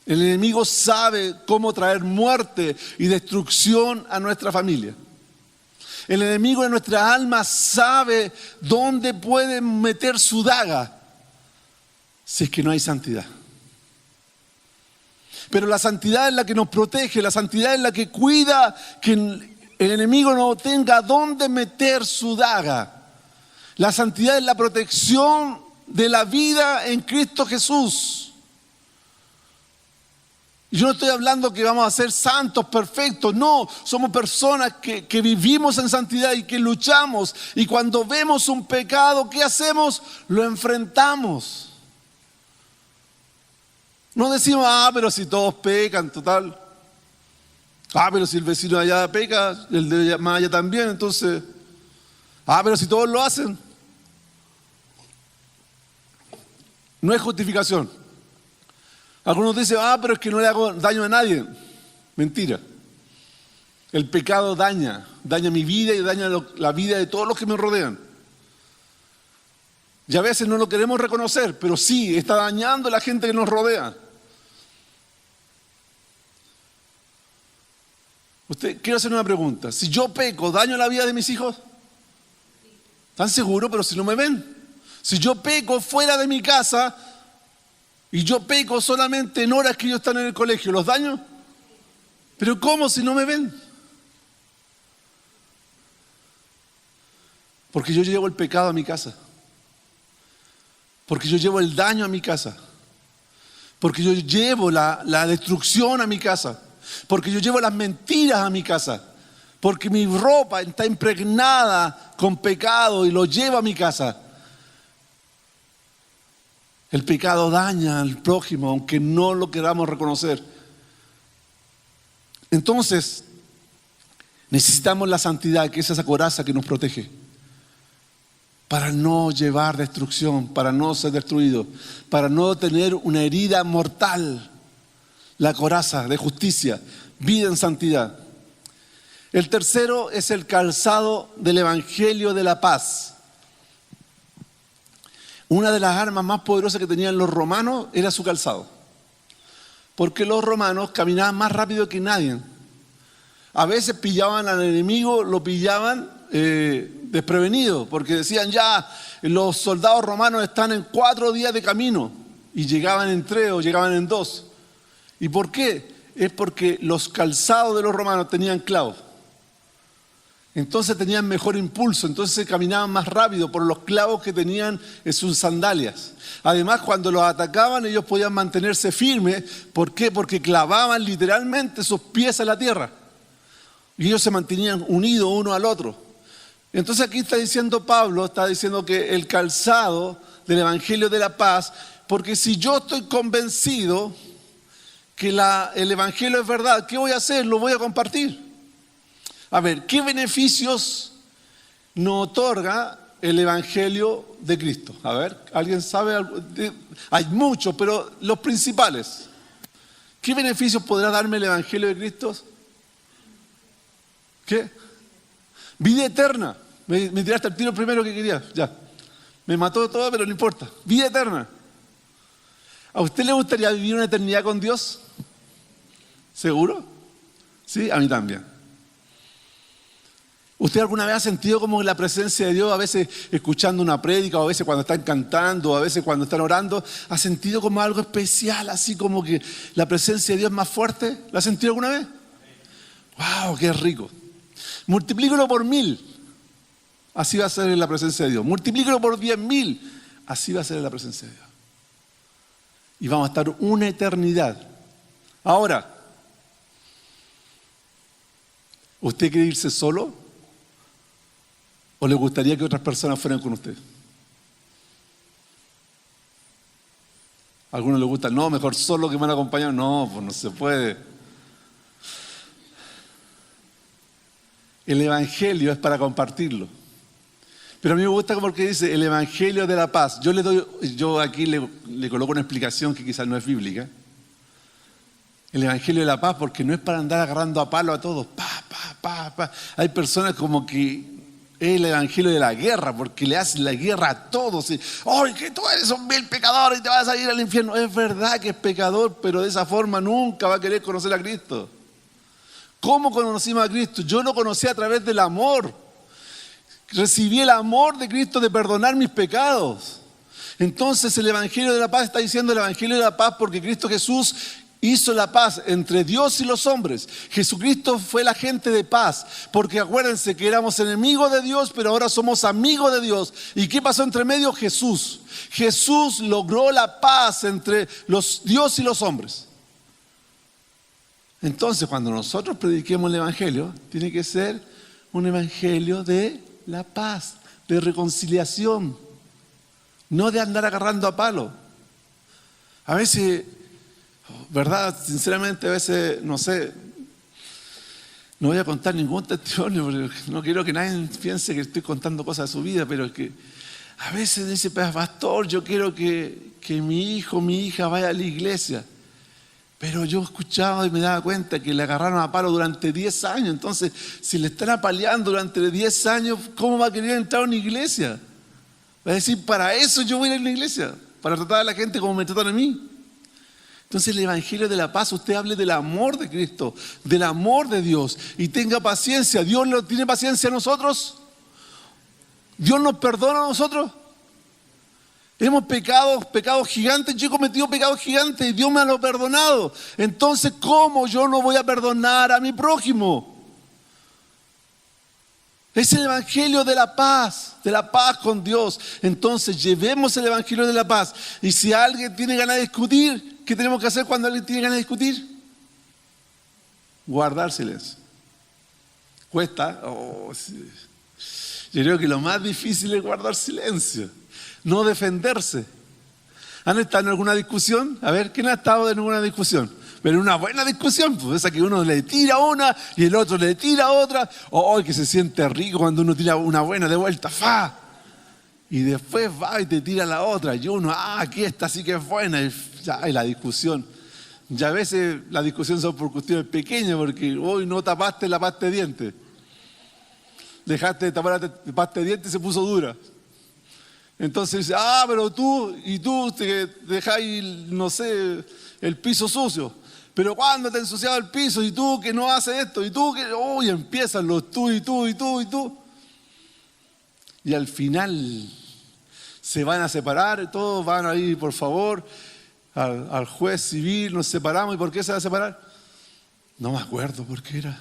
El enemigo sabe cómo traer muerte y destrucción a nuestra familia. El enemigo de nuestra alma sabe dónde puede meter su daga si es que no hay santidad. Pero la santidad es la que nos protege, la santidad es la que cuida que el enemigo no tenga dónde meter su daga. La santidad es la protección de la vida en Cristo Jesús. Yo no estoy hablando que vamos a ser santos, perfectos. No, somos personas que vivimos en santidad y que luchamos. Y cuando vemos un pecado, ¿qué hacemos? Lo enfrentamos. No decimos, pero si todos pecan, total. Pero si el vecino de allá peca, el de más allá también, entonces. Pero si todos lo hacen. No es justificación. Algunos dicen, pero es que no le hago daño a nadie. Mentira. El pecado daña mi vida y daña la vida de todos los que me rodean. Y a veces no lo queremos reconocer, pero sí, está dañando a la gente que nos rodea. Quiero hacer una pregunta. Si yo peco, ¿daño la vida de mis hijos? ¿Están seguros? Pero si no me ven. Si yo peco fuera de mi casa y yo peco solamente en horas que ellos están en el colegio, ¿los daño? ¿Pero cómo si no me ven? Porque yo llevo el pecado a mi casa. Porque yo llevo el daño a mi casa. Porque yo llevo la destrucción a mi casa. Porque yo llevo las mentiras a mi casa. Porque mi ropa está impregnada con pecado y lo llevo a mi casa. El pecado daña al prójimo, aunque no lo queramos reconocer. Entonces, necesitamos la santidad, que es esa coraza que nos protege. Para no llevar destrucción, para no ser destruido, para no tener una herida mortal. La coraza de justicia, vida en santidad. El tercero es el calzado del Evangelio de la paz. Una de las armas más poderosas que tenían los romanos era su calzado. Porque los romanos caminaban más rápido que nadie. A veces pillaban al enemigo, lo pillaban desprevenido, porque decían los soldados romanos están en 4 días de camino y llegaban en 3 o llegaban en 2. ¿Y por qué? Es porque los calzados de los romanos tenían clavos. Entonces tenían mejor impulso, entonces caminaban más rápido por los clavos que tenían en sus sandalias. Además, cuando los atacaban, ellos podían mantenerse firmes. ¿Por qué? Porque clavaban literalmente sus pies a la tierra. Y ellos se mantenían unidos uno al otro. Entonces aquí está diciendo Pablo, está diciendo que el calzado del Evangelio de la paz, porque si yo estoy convencido que el Evangelio es verdad, ¿qué voy a hacer? Lo voy a compartir. A ver, ¿qué beneficios nos otorga el Evangelio de Cristo? A ver, ¿alguien sabe? Hay muchos, pero los principales. ¿Qué beneficios podrá darme el Evangelio de Cristo? ¿Qué? Vida eterna. Me tiraste el tiro primero que quería. Ya. Me mató todo, pero no importa. Vida eterna. ¿A usted le gustaría vivir una eternidad con Dios? ¿Seguro? Sí, a mí también. ¿Usted alguna vez ha sentido como la presencia de Dios, a veces escuchando una prédica, o a veces cuando están cantando, o a veces cuando están orando, ha sentido como algo especial, así como que la presencia de Dios es más fuerte? ¿La ha sentido alguna vez? ¡Wow! ¡Qué rico! Multiplícalo por 1000. Así va a ser en la presencia de Dios. Multiplícalo por 10,000. Así va a ser en la presencia de Dios. Y vamos a estar una eternidad. Ahora, ¿usted quiere irse solo? ¿O le gustaría que otras personas fueran con usted? A algunos les gusta, no, mejor solo que me van a acompañar. No, pues no se puede. El evangelio es para compartirlo. Pero a mí me gusta porque dice el evangelio de la paz. Yo aquí le coloco una explicación que quizás no es bíblica. El evangelio de la paz, porque no es para andar agarrando a palo a todos. Hay personas como que es el evangelio de la guerra, porque le hacen la guerra a todos. ¡Ay, que tú eres un vil pecador y te vas a ir al infierno! Es verdad que es pecador, pero de esa forma nunca va a querer conocer a Cristo. ¿Cómo conocimos a Cristo? Yo lo conocí a través del amor. Recibí el amor de Cristo de perdonar mis pecados. Entonces el evangelio de la paz está diciendo el evangelio de la paz porque Cristo Jesús hizo la paz entre Dios y los hombres. Jesucristo fue el agente de paz, porque acuérdense que éramos enemigos de Dios, pero ahora somos amigos de Dios. ¿Y qué pasó entre medio? Jesús. Jesús logró la paz entre Dios y los hombres. Entonces, cuando nosotros prediquemos el evangelio, tiene que ser un evangelio de la paz, de reconciliación, no de andar agarrando a palo. A veces, ¿verdad? Sinceramente, a veces, no sé, no voy a contar ningún testimonio porque no quiero que nadie piense que estoy contando cosas de su vida, pero es que a veces dice, pastor, yo quiero que mi hijo, mi hija vaya a la iglesia. Pero yo escuchaba y me daba cuenta que le agarraron a palo durante 10 años. Entonces, si le están apaleando durante 10 años, ¿cómo va a querer entrar a una iglesia? Va a decir, para eso yo voy a ir a una iglesia, para tratar a la gente como me tratan a mí. Entonces el evangelio de la paz, usted hable del amor de Cristo, del amor de Dios y tenga paciencia. ¿Dios tiene paciencia a nosotros? ¿Dios nos perdona a nosotros? Hemos pecado pecados gigantes, yo he cometido pecados gigantes y Dios me lo ha perdonado. Entonces, ¿cómo yo no voy a perdonar a mi prójimo? Es el evangelio de la paz con Dios. Entonces, llevemos el evangelio de la paz. Y si alguien tiene ganas de discutir, ¿qué tenemos que hacer cuando alguien tiene ganas de discutir? Guardar silencio. Cuesta. Sí. Yo creo que lo más difícil es guardar silencio. No defenderse. ¿Han estado en alguna discusión? A ver, ¿quién ha estado en alguna discusión? Pero en una buena discusión, pues esa que uno le tira una y el otro le tira otra. Que se siente rico cuando uno tira una buena de vuelta, ¡fa! Y después va y te tira la otra. Y uno, aquí esta sí que es buena. Y la discusión. Ya a veces la discusión son por cuestiones pequeñas, porque hoy no tapaste la pasta de dientes. Dejaste de tapar la pasta de dientes y se puso dura. Entonces dice, pero tú te dejáis, no sé, el piso sucio. Pero ¿cuándo te has ensuciado el piso? Y tú que no haces esto, y tú que... y empiezan los tú. Y al final se van a separar, todos van a ir, por favor, al juez civil, nos separamos. ¿Y por qué se va a separar? No me acuerdo por qué era.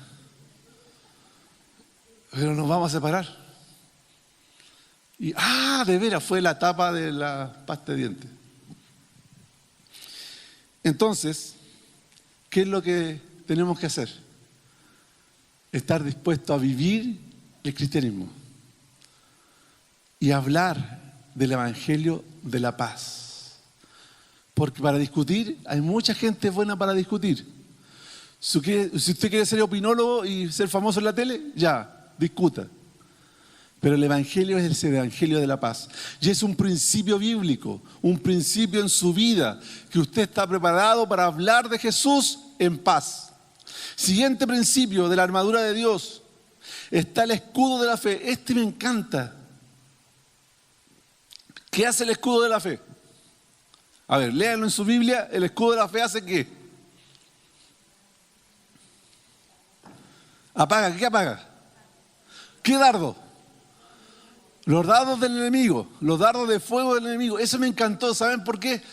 Pero nos vamos a separar. Y, de veras, fue la tapa de la pasta de dientes. Entonces, ¿qué es lo que tenemos que hacer? Estar dispuestos a vivir el cristianismo y hablar del evangelio de la paz. Porque para discutir, hay mucha gente buena para discutir. Si usted quiere ser opinólogo y ser famoso en la tele, ya, discuta. Pero el evangelio es el evangelio de la paz. Y es un principio bíblico, un principio en su vida, que usted está preparado para hablar de Jesús en paz. Siguiente principio de la armadura de Dios, está el escudo de la fe. Este me encanta. ¿Qué hace el escudo de la fe? A ver, léanlo en su Biblia. El escudo de la fe hace ¿qué? Apaga, ¿qué apaga? ¿Qué dardo? Los dardos del enemigo, los dardos de fuego del enemigo. Eso me encantó. ¿Saben por qué?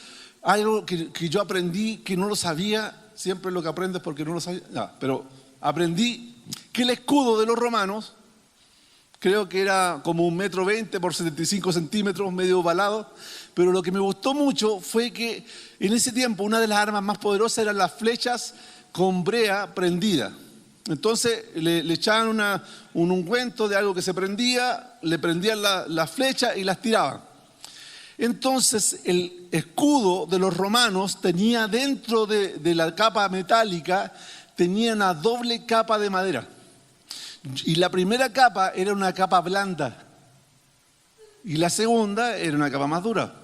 Hay algo que yo aprendí que no lo sabía. Siempre lo que aprendes porque no lo sabía. Pero aprendí que el escudo de los romanos, creo que era como 1,20 m por 75 centímetros, medio ovalado. Pero lo que me gustó mucho fue que en ese tiempo una de las armas más poderosas eran las flechas con brea prendida. Entonces le echaban un ungüento de algo que se prendía, le prendían las flechas y las tiraban. Entonces el escudo de los romanos tenía dentro de la capa metálica, tenía una doble capa de madera. Y la primera capa era una capa blanda. Y la segunda era una capa más dura.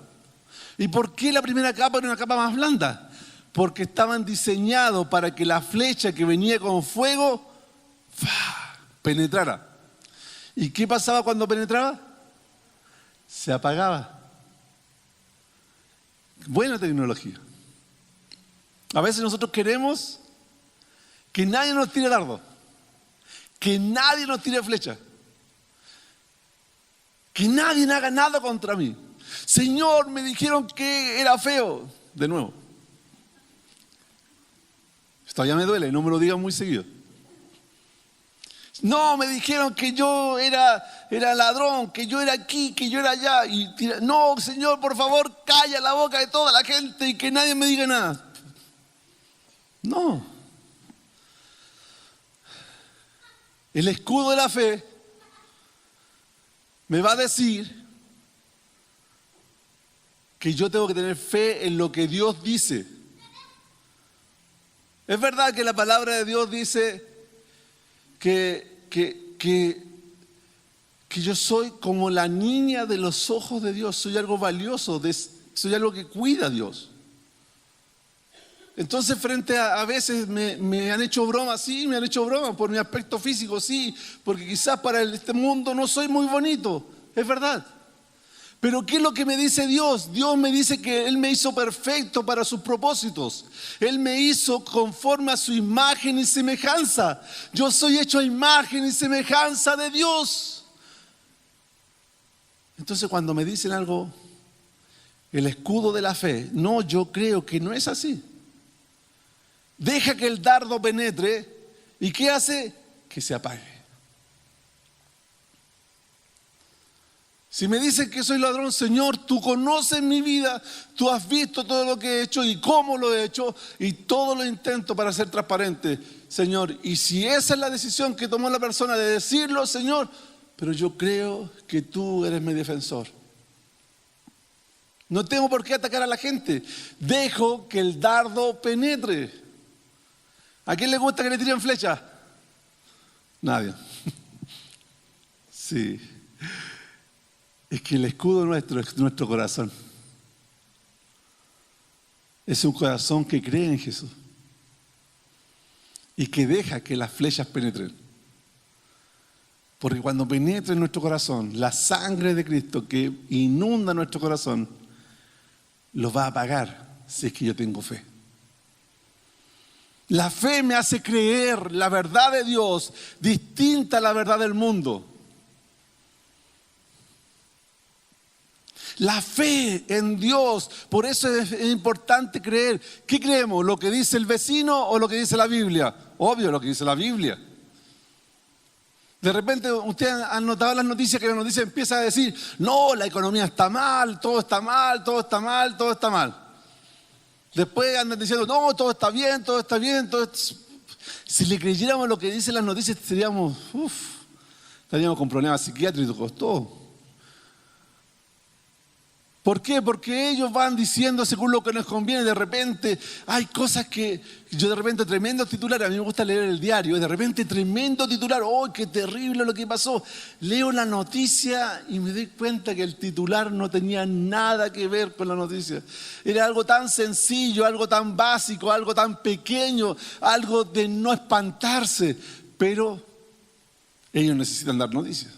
¿Y por qué la primera capa era una capa más blanda? Porque estaban diseñados para que la flecha que venía con fuego penetrara. ¿Y qué pasaba cuando penetraba? Se apagaba. Buena tecnología. A veces nosotros queremos que nadie nos tire dardo, que nadie nos tire flecha, que nadie haga nada contra mí. Señor, me dijeron que era feo. De nuevo. Esto ya me duele, no me lo digan muy seguido. No, me dijeron que yo era ladrón, que yo era aquí, que yo era allá. No, Señor, por favor, calla la boca de toda la gente y que nadie me diga nada. No. El escudo de la fe me va a decir que yo tengo que tener fe en lo que Dios dice. Es verdad que la palabra de Dios dice que yo soy como la niña de los ojos de Dios, soy algo valioso, soy algo que cuida a Dios. Entonces frente a veces me han hecho broma, sí, me han hecho broma por mi aspecto físico, sí, porque quizás para este mundo no soy muy bonito, es verdad. Pero ¿qué es lo que me dice Dios? Dios me dice que Él me hizo perfecto para sus propósitos. Él me hizo conforme a su imagen y semejanza. Yo soy hecho a imagen y semejanza de Dios. Entonces cuando me dicen algo, el escudo de la fe, no, yo creo que no es así. Deja que el dardo penetre y ¿qué hace? Que se apague. Si me dicen que soy ladrón, Señor, tú conoces mi vida, tú has visto todo lo que he hecho y cómo lo he hecho y todo lo intento para ser transparente, Señor. Y si esa es la decisión que tomó la persona de decirlo, Señor, pero yo creo que tú eres mi defensor. No tengo por qué atacar a la gente. Dejo que el dardo penetre. ¿A quién le gusta que le tiren flecha? Nadie. Sí. Es que el escudo nuestro es nuestro corazón. Es un corazón que cree en Jesús y que deja que las flechas penetren. Porque cuando penetre en nuestro corazón la sangre de Cristo que inunda nuestro corazón, lo va a apagar si es que yo tengo fe. La fe me hace creer la verdad de Dios distinta a la verdad del mundo. La fe en Dios, por eso es importante creer. ¿Qué creemos? ¿Lo que dice el vecino o lo que dice la Biblia? Obvio, lo que dice la Biblia. De repente ustedes han notado las noticias que la noticia empieza a decir, no, la economía está mal, todo está mal, todo está mal, todo está mal. Después andan diciendo, no, todo está bien, todo está bien, Si le creyéramos lo que dicen las noticias, estaríamos con problemas psiquiátricos, todo. ¿Por qué? Porque ellos van diciendo según lo que nos conviene. De repente hay cosas que yo de repente tremendo titular, a mí me gusta leer el diario, de repente tremendo titular, ¡oh, qué terrible lo que pasó! Leo la noticia y me doy cuenta que el titular no tenía nada que ver con la noticia. Era algo tan sencillo, algo tan básico, algo tan pequeño, algo de no espantarse, pero ellos necesitan dar noticias.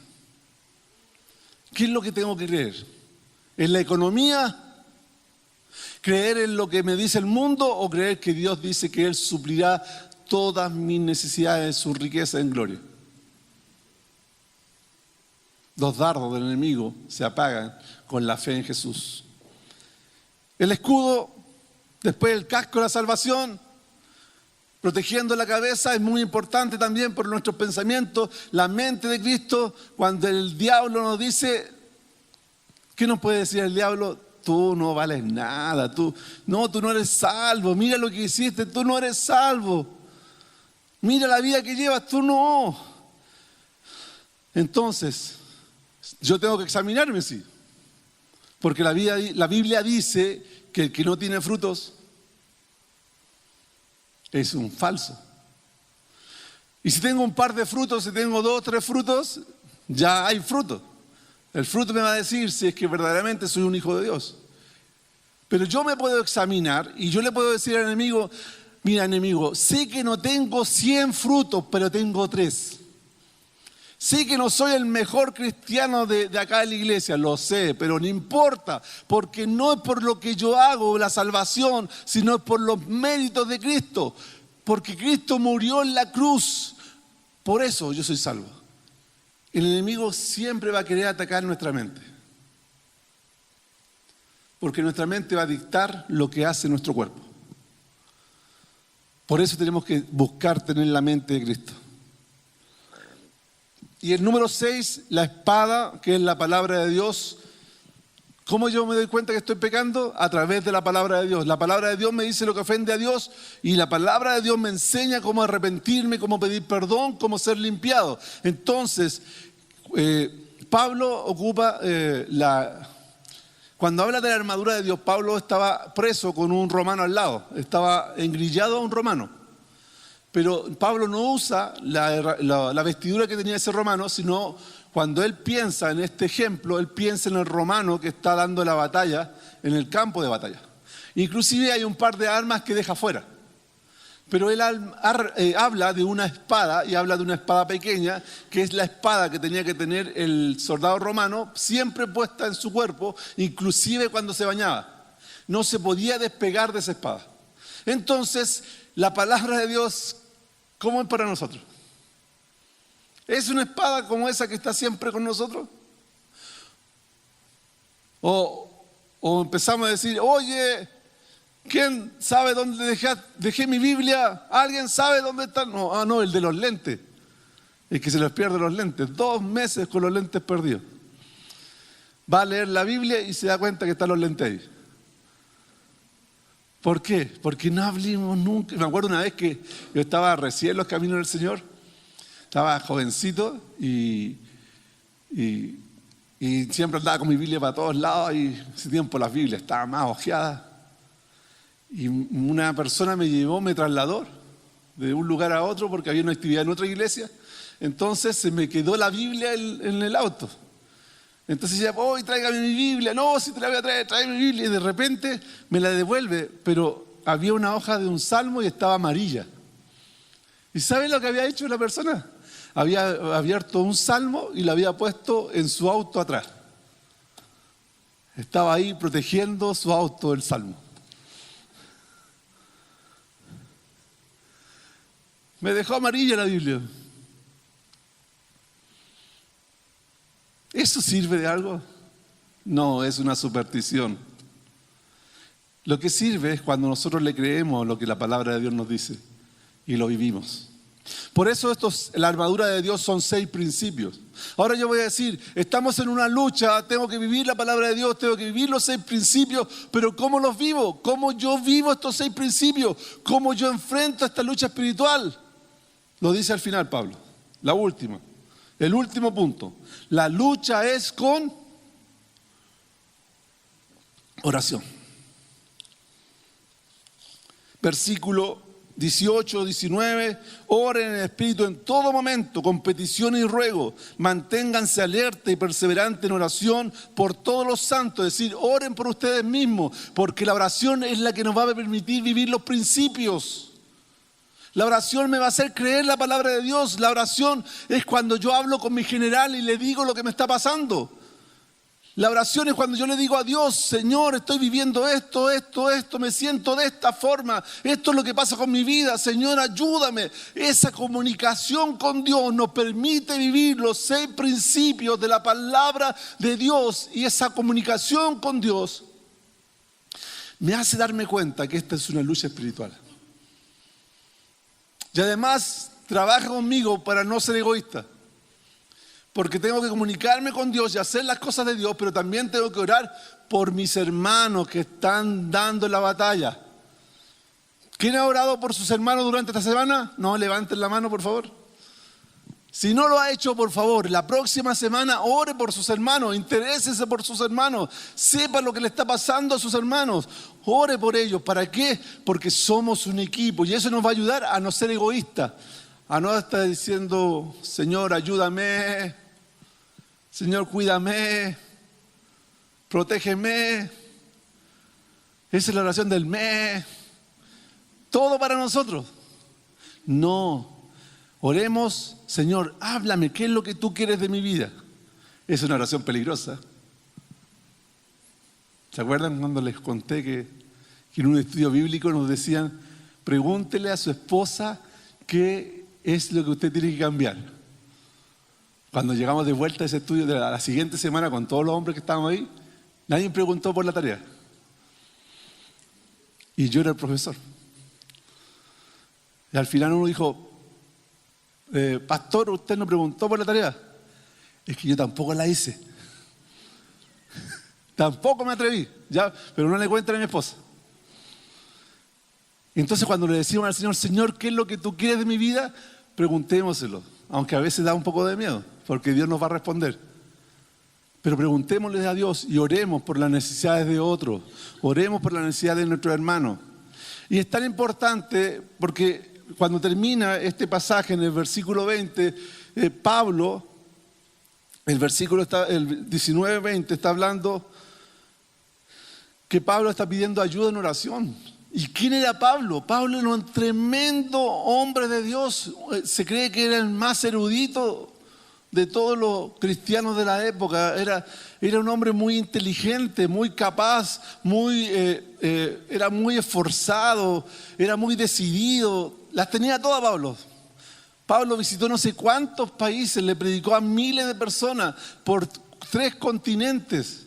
¿Qué es lo que tengo que creer? ¿En la economía? ¿Creer en lo que me dice el mundo o creer que Dios dice que Él suplirá todas mis necesidades, su riqueza en gloria? Los dardos del enemigo se apagan con la fe en Jesús. El escudo, después el casco de la salvación, protegiendo la cabeza, es muy importante también por nuestros pensamientos, la mente de Cristo. Cuando el diablo nos dice, ¿qué nos puede decir el diablo? Tú no vales nada, tú no eres salvo, mira lo que hiciste, tú no eres salvo, mira la vida que llevas, tú no. Entonces, yo tengo que examinarme, sí, porque la Biblia dice que el que no tiene frutos es un falso. Y si tengo un par de frutos, si tengo 2 o 3 frutos, ya hay fruto. El fruto me va a decir si es que verdaderamente soy un hijo de Dios. Pero yo me puedo examinar y yo le puedo decir al enemigo, mira enemigo, sé que no tengo 100 frutos, pero tengo 3. Sé que no soy el mejor cristiano de acá de la iglesia, lo sé, pero no importa, porque no es por lo que yo hago la salvación, sino es por los méritos de Cristo. Porque Cristo murió en la cruz, por eso yo soy salvo. El enemigo siempre va a querer atacar nuestra mente. Porque nuestra mente va a dictar lo que hace nuestro cuerpo. Por eso tenemos que buscar tener la mente de Cristo. Y el número 6, la espada, que es la palabra de Dios. ¿Cómo yo me doy cuenta que estoy pecando? A través de la palabra de Dios. La palabra de Dios me dice lo que ofende a Dios y la palabra de Dios me enseña cómo arrepentirme, cómo pedir perdón, cómo ser limpiado. Entonces, Pablo ocupa Cuando habla de la armadura de Dios, Pablo estaba preso con un romano al lado, estaba engrillado a un romano. Pero Pablo no usa la vestidura que tenía ese romano, sino cuando él piensa en este ejemplo, él piensa en el romano que está dando la batalla en el campo de batalla. Inclusive hay un par de armas que deja fuera. Pero él habla de una espada y habla de una espada pequeña, que es la espada que tenía que tener el soldado romano siempre puesta en su cuerpo, inclusive cuando se bañaba. No se podía despegar de esa espada. Entonces, la palabra de Dios, ¿cómo es para nosotros? ¿Es una espada como esa que está siempre con nosotros? O empezamos a decir, oye, ¿quién sabe dónde dejé mi Biblia? ¿Alguien sabe dónde está? No, el de los lentes. El que se les pierde los lentes. 2 meses con los lentes perdidos. Va a leer la Biblia y se da cuenta que están los lentes ahí. ¿Por qué? Porque no hablamos nunca. Me acuerdo una vez que yo estaba recién en los caminos del Señor, estaba jovencito y siempre andaba con mi Biblia para todos lados y ese tiempo las Biblias estaban más ojeadas. Y una persona me trasladó de un lugar a otro porque había una actividad en otra iglesia. Entonces se me quedó la Biblia en el auto. Entonces decía, tráigame mi Biblia. No, si te la voy a traer, tráeme mi Biblia. Y de repente me la devuelve, pero había una hoja de un salmo y estaba amarilla. ¿Y saben lo que había hecho la persona? Había abierto un salmo y lo había puesto en su auto atrás. Estaba ahí protegiendo su auto del salmo. Me dejó amarilla la Biblia. ¿Eso sirve de algo? No, es una superstición. Lo que sirve es cuando nosotros le creemos lo que la palabra de Dios nos dice y lo vivimos. Por eso la armadura de Dios son 6 principios. Ahora yo voy a decir, estamos en una lucha, tengo que vivir la palabra de Dios, tengo que vivir los 6 principios, pero ¿cómo los vivo? ¿Cómo yo vivo estos 6 principios? ¿Cómo yo enfrento esta lucha espiritual? Lo dice al final Pablo, la última. El último punto, la lucha es con oración. Versículo 18, 19, oren en el Espíritu en todo momento, con petición y ruego, manténganse alerta y perseverante en oración por todos los santos, es decir, oren por ustedes mismos, porque la oración es la que nos va a permitir vivir los principios. La oración me va a hacer creer la palabra de Dios. La oración es cuando yo hablo con mi general y le digo lo que me está pasando. La oración es cuando yo le digo a Dios, Señor, estoy viviendo esto, me siento de esta forma, esto es lo que pasa con mi vida, Señor, ayúdame. Esa comunicación con Dios nos permite vivir los 6 principios de la palabra de Dios, y esa comunicación con Dios me hace darme cuenta que esta es una lucha espiritual. Y además trabaja conmigo para no ser egoísta. Porque tengo que comunicarme con Dios y hacer las cosas de Dios, pero también tengo que orar por mis hermanos que están dando la batalla. ¿Quién ha orado por sus hermanos durante esta semana? No, levanten la mano, por favor. Si no lo ha hecho, por favor, la próxima semana ore por sus hermanos, interésese por sus hermanos, sepa lo que le está pasando a sus hermanos, ore por ellos. ¿Para qué? Porque somos un equipo y eso nos va a ayudar a no ser egoístas, no estar diciendo, Señor, ayúdame, Señor, cuídame, protégeme. Esa es la oración del mes. Todo para nosotros. No. Oremos, Señor, háblame, ¿qué es lo que tú quieres de mi vida? Es una oración peligrosa. ¿Se acuerdan cuando les conté que en un estudio bíblico nos decían, pregúntele a su esposa qué es lo que usted tiene que cambiar? Cuando llegamos de vuelta a ese estudio de la siguiente semana con todos los hombres que estábamos ahí, nadie me preguntó por la tarea. Y yo era el profesor. Y al final uno dijo, pastor, ¿usted no preguntó por la tarea? Es que yo tampoco la hice. Tampoco me atreví, ya, pero no le cuenten a mi esposa. Entonces cuando le decimos al Señor, Señor, ¿qué es lo que tú quieres de mi vida? Preguntémoselo, aunque a veces da un poco de miedo, porque Dios nos va a responder. Pero preguntémosle a Dios y oremos por las necesidades de otros, oremos por las necesidades de nuestros hermanos. Y es tan importante porque cuando termina este pasaje en el versículo 20, Pablo, el 19-20 está hablando que Pablo está pidiendo ayuda en oración. ¿Y quién era Pablo? Pablo era un tremendo hombre de Dios. Se cree que era el más erudito de todos los cristianos de la época. Era un hombre muy inteligente, muy capaz, era muy esforzado, era muy decidido. Las tenía todas Pablo. Pablo visitó no sé cuántos países, le predicó a miles de personas por 3 continentes.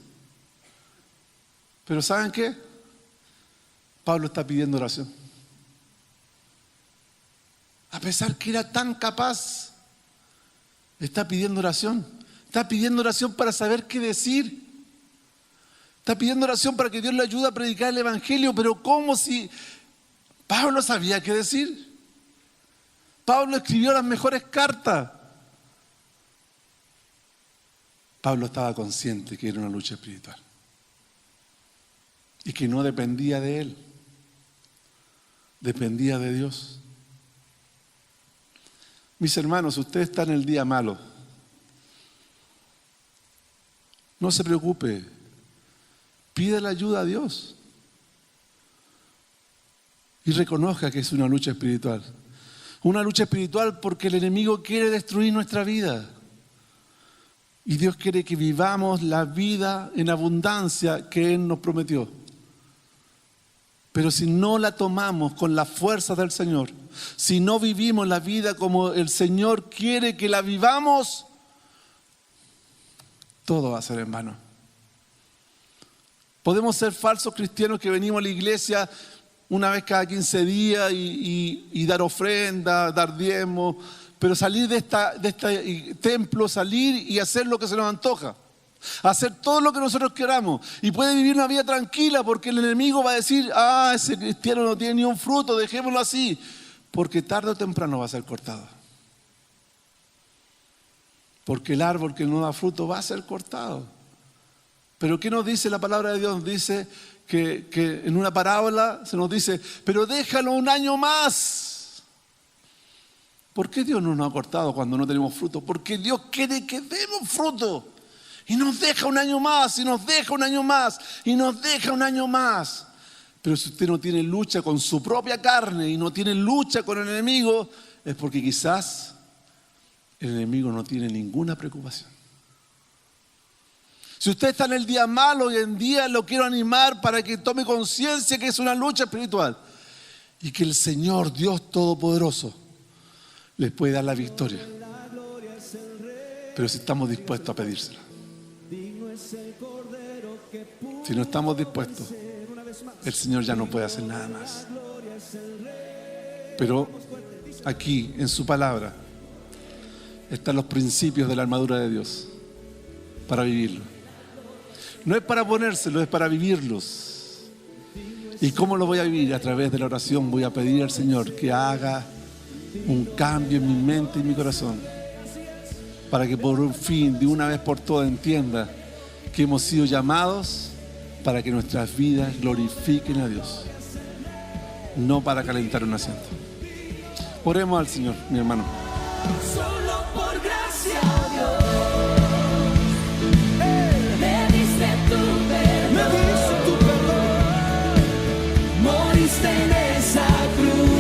Pero ¿saben qué? Pablo está pidiendo oración. A pesar que era tan capaz, está pidiendo oración. Está pidiendo oración para saber qué decir. Está pidiendo oración para que Dios le ayude a predicar el Evangelio. Pero ¿cómo si Pablo sabía qué decir? Pablo escribió las mejores cartas. Pablo estaba consciente que era una lucha espiritual. Y que no dependía de él. Dependía de Dios. Mis hermanos, usted está en el día malo. No se preocupe. Pide la ayuda a Dios. Y reconozca que es una lucha espiritual. Una lucha espiritual porque el enemigo quiere destruir nuestra vida. Y Dios quiere que vivamos la vida en abundancia que Él nos prometió. Pero si no la tomamos con la fuerza del Señor, si no vivimos la vida como el Señor quiere que la vivamos, todo va a ser en vano. Podemos ser falsos cristianos que venimos a la iglesia una vez cada 15 días y dar ofrenda, dar diezmo, pero salir de este templo, salir y hacer lo que se nos antoja. Hacer todo lo que nosotros queramos. Y puede vivir una vida tranquila porque el enemigo va a decir, ese cristiano no tiene ni un fruto, dejémoslo así. Porque tarde o temprano va a ser cortado. Porque el árbol que no da fruto va a ser cortado. Pero ¿qué nos dice la palabra de Dios? Nos dice que en una parábola se nos dice, pero déjalo un año más. ¿Por qué Dios no nos ha cortado cuando no tenemos fruto? Porque Dios quiere que demos fruto. Y nos deja un año más, y nos deja un año más, y nos deja un año más. Pero si usted no tiene lucha con su propia carne y no tiene lucha con el enemigo, es porque quizás el enemigo no tiene ninguna preocupación. Si usted está en el día malo, hoy en día lo quiero animar para que tome conciencia que es una lucha espiritual. Y que el Señor, Dios Todopoderoso, les puede dar la victoria. Pero si estamos dispuestos a pedírsela. Si no estamos dispuestos, el Señor ya no puede hacer nada más. Pero aquí, en su palabra, están los principios de la armadura de Dios para vivirlo. No es para ponérselo, es para vivirlos. ¿Y cómo lo voy a vivir? A través de la oración voy a pedir al Señor que haga un cambio en mi mente y mi corazón, para que por un fin, de una vez por todas, entienda que hemos sido llamados para que nuestras vidas glorifiquen a Dios, no para calentar un asiento. Oremos al Señor, mi hermano. Solo por gracia, Dios, me diste tu perdón, moriste en esa cruz.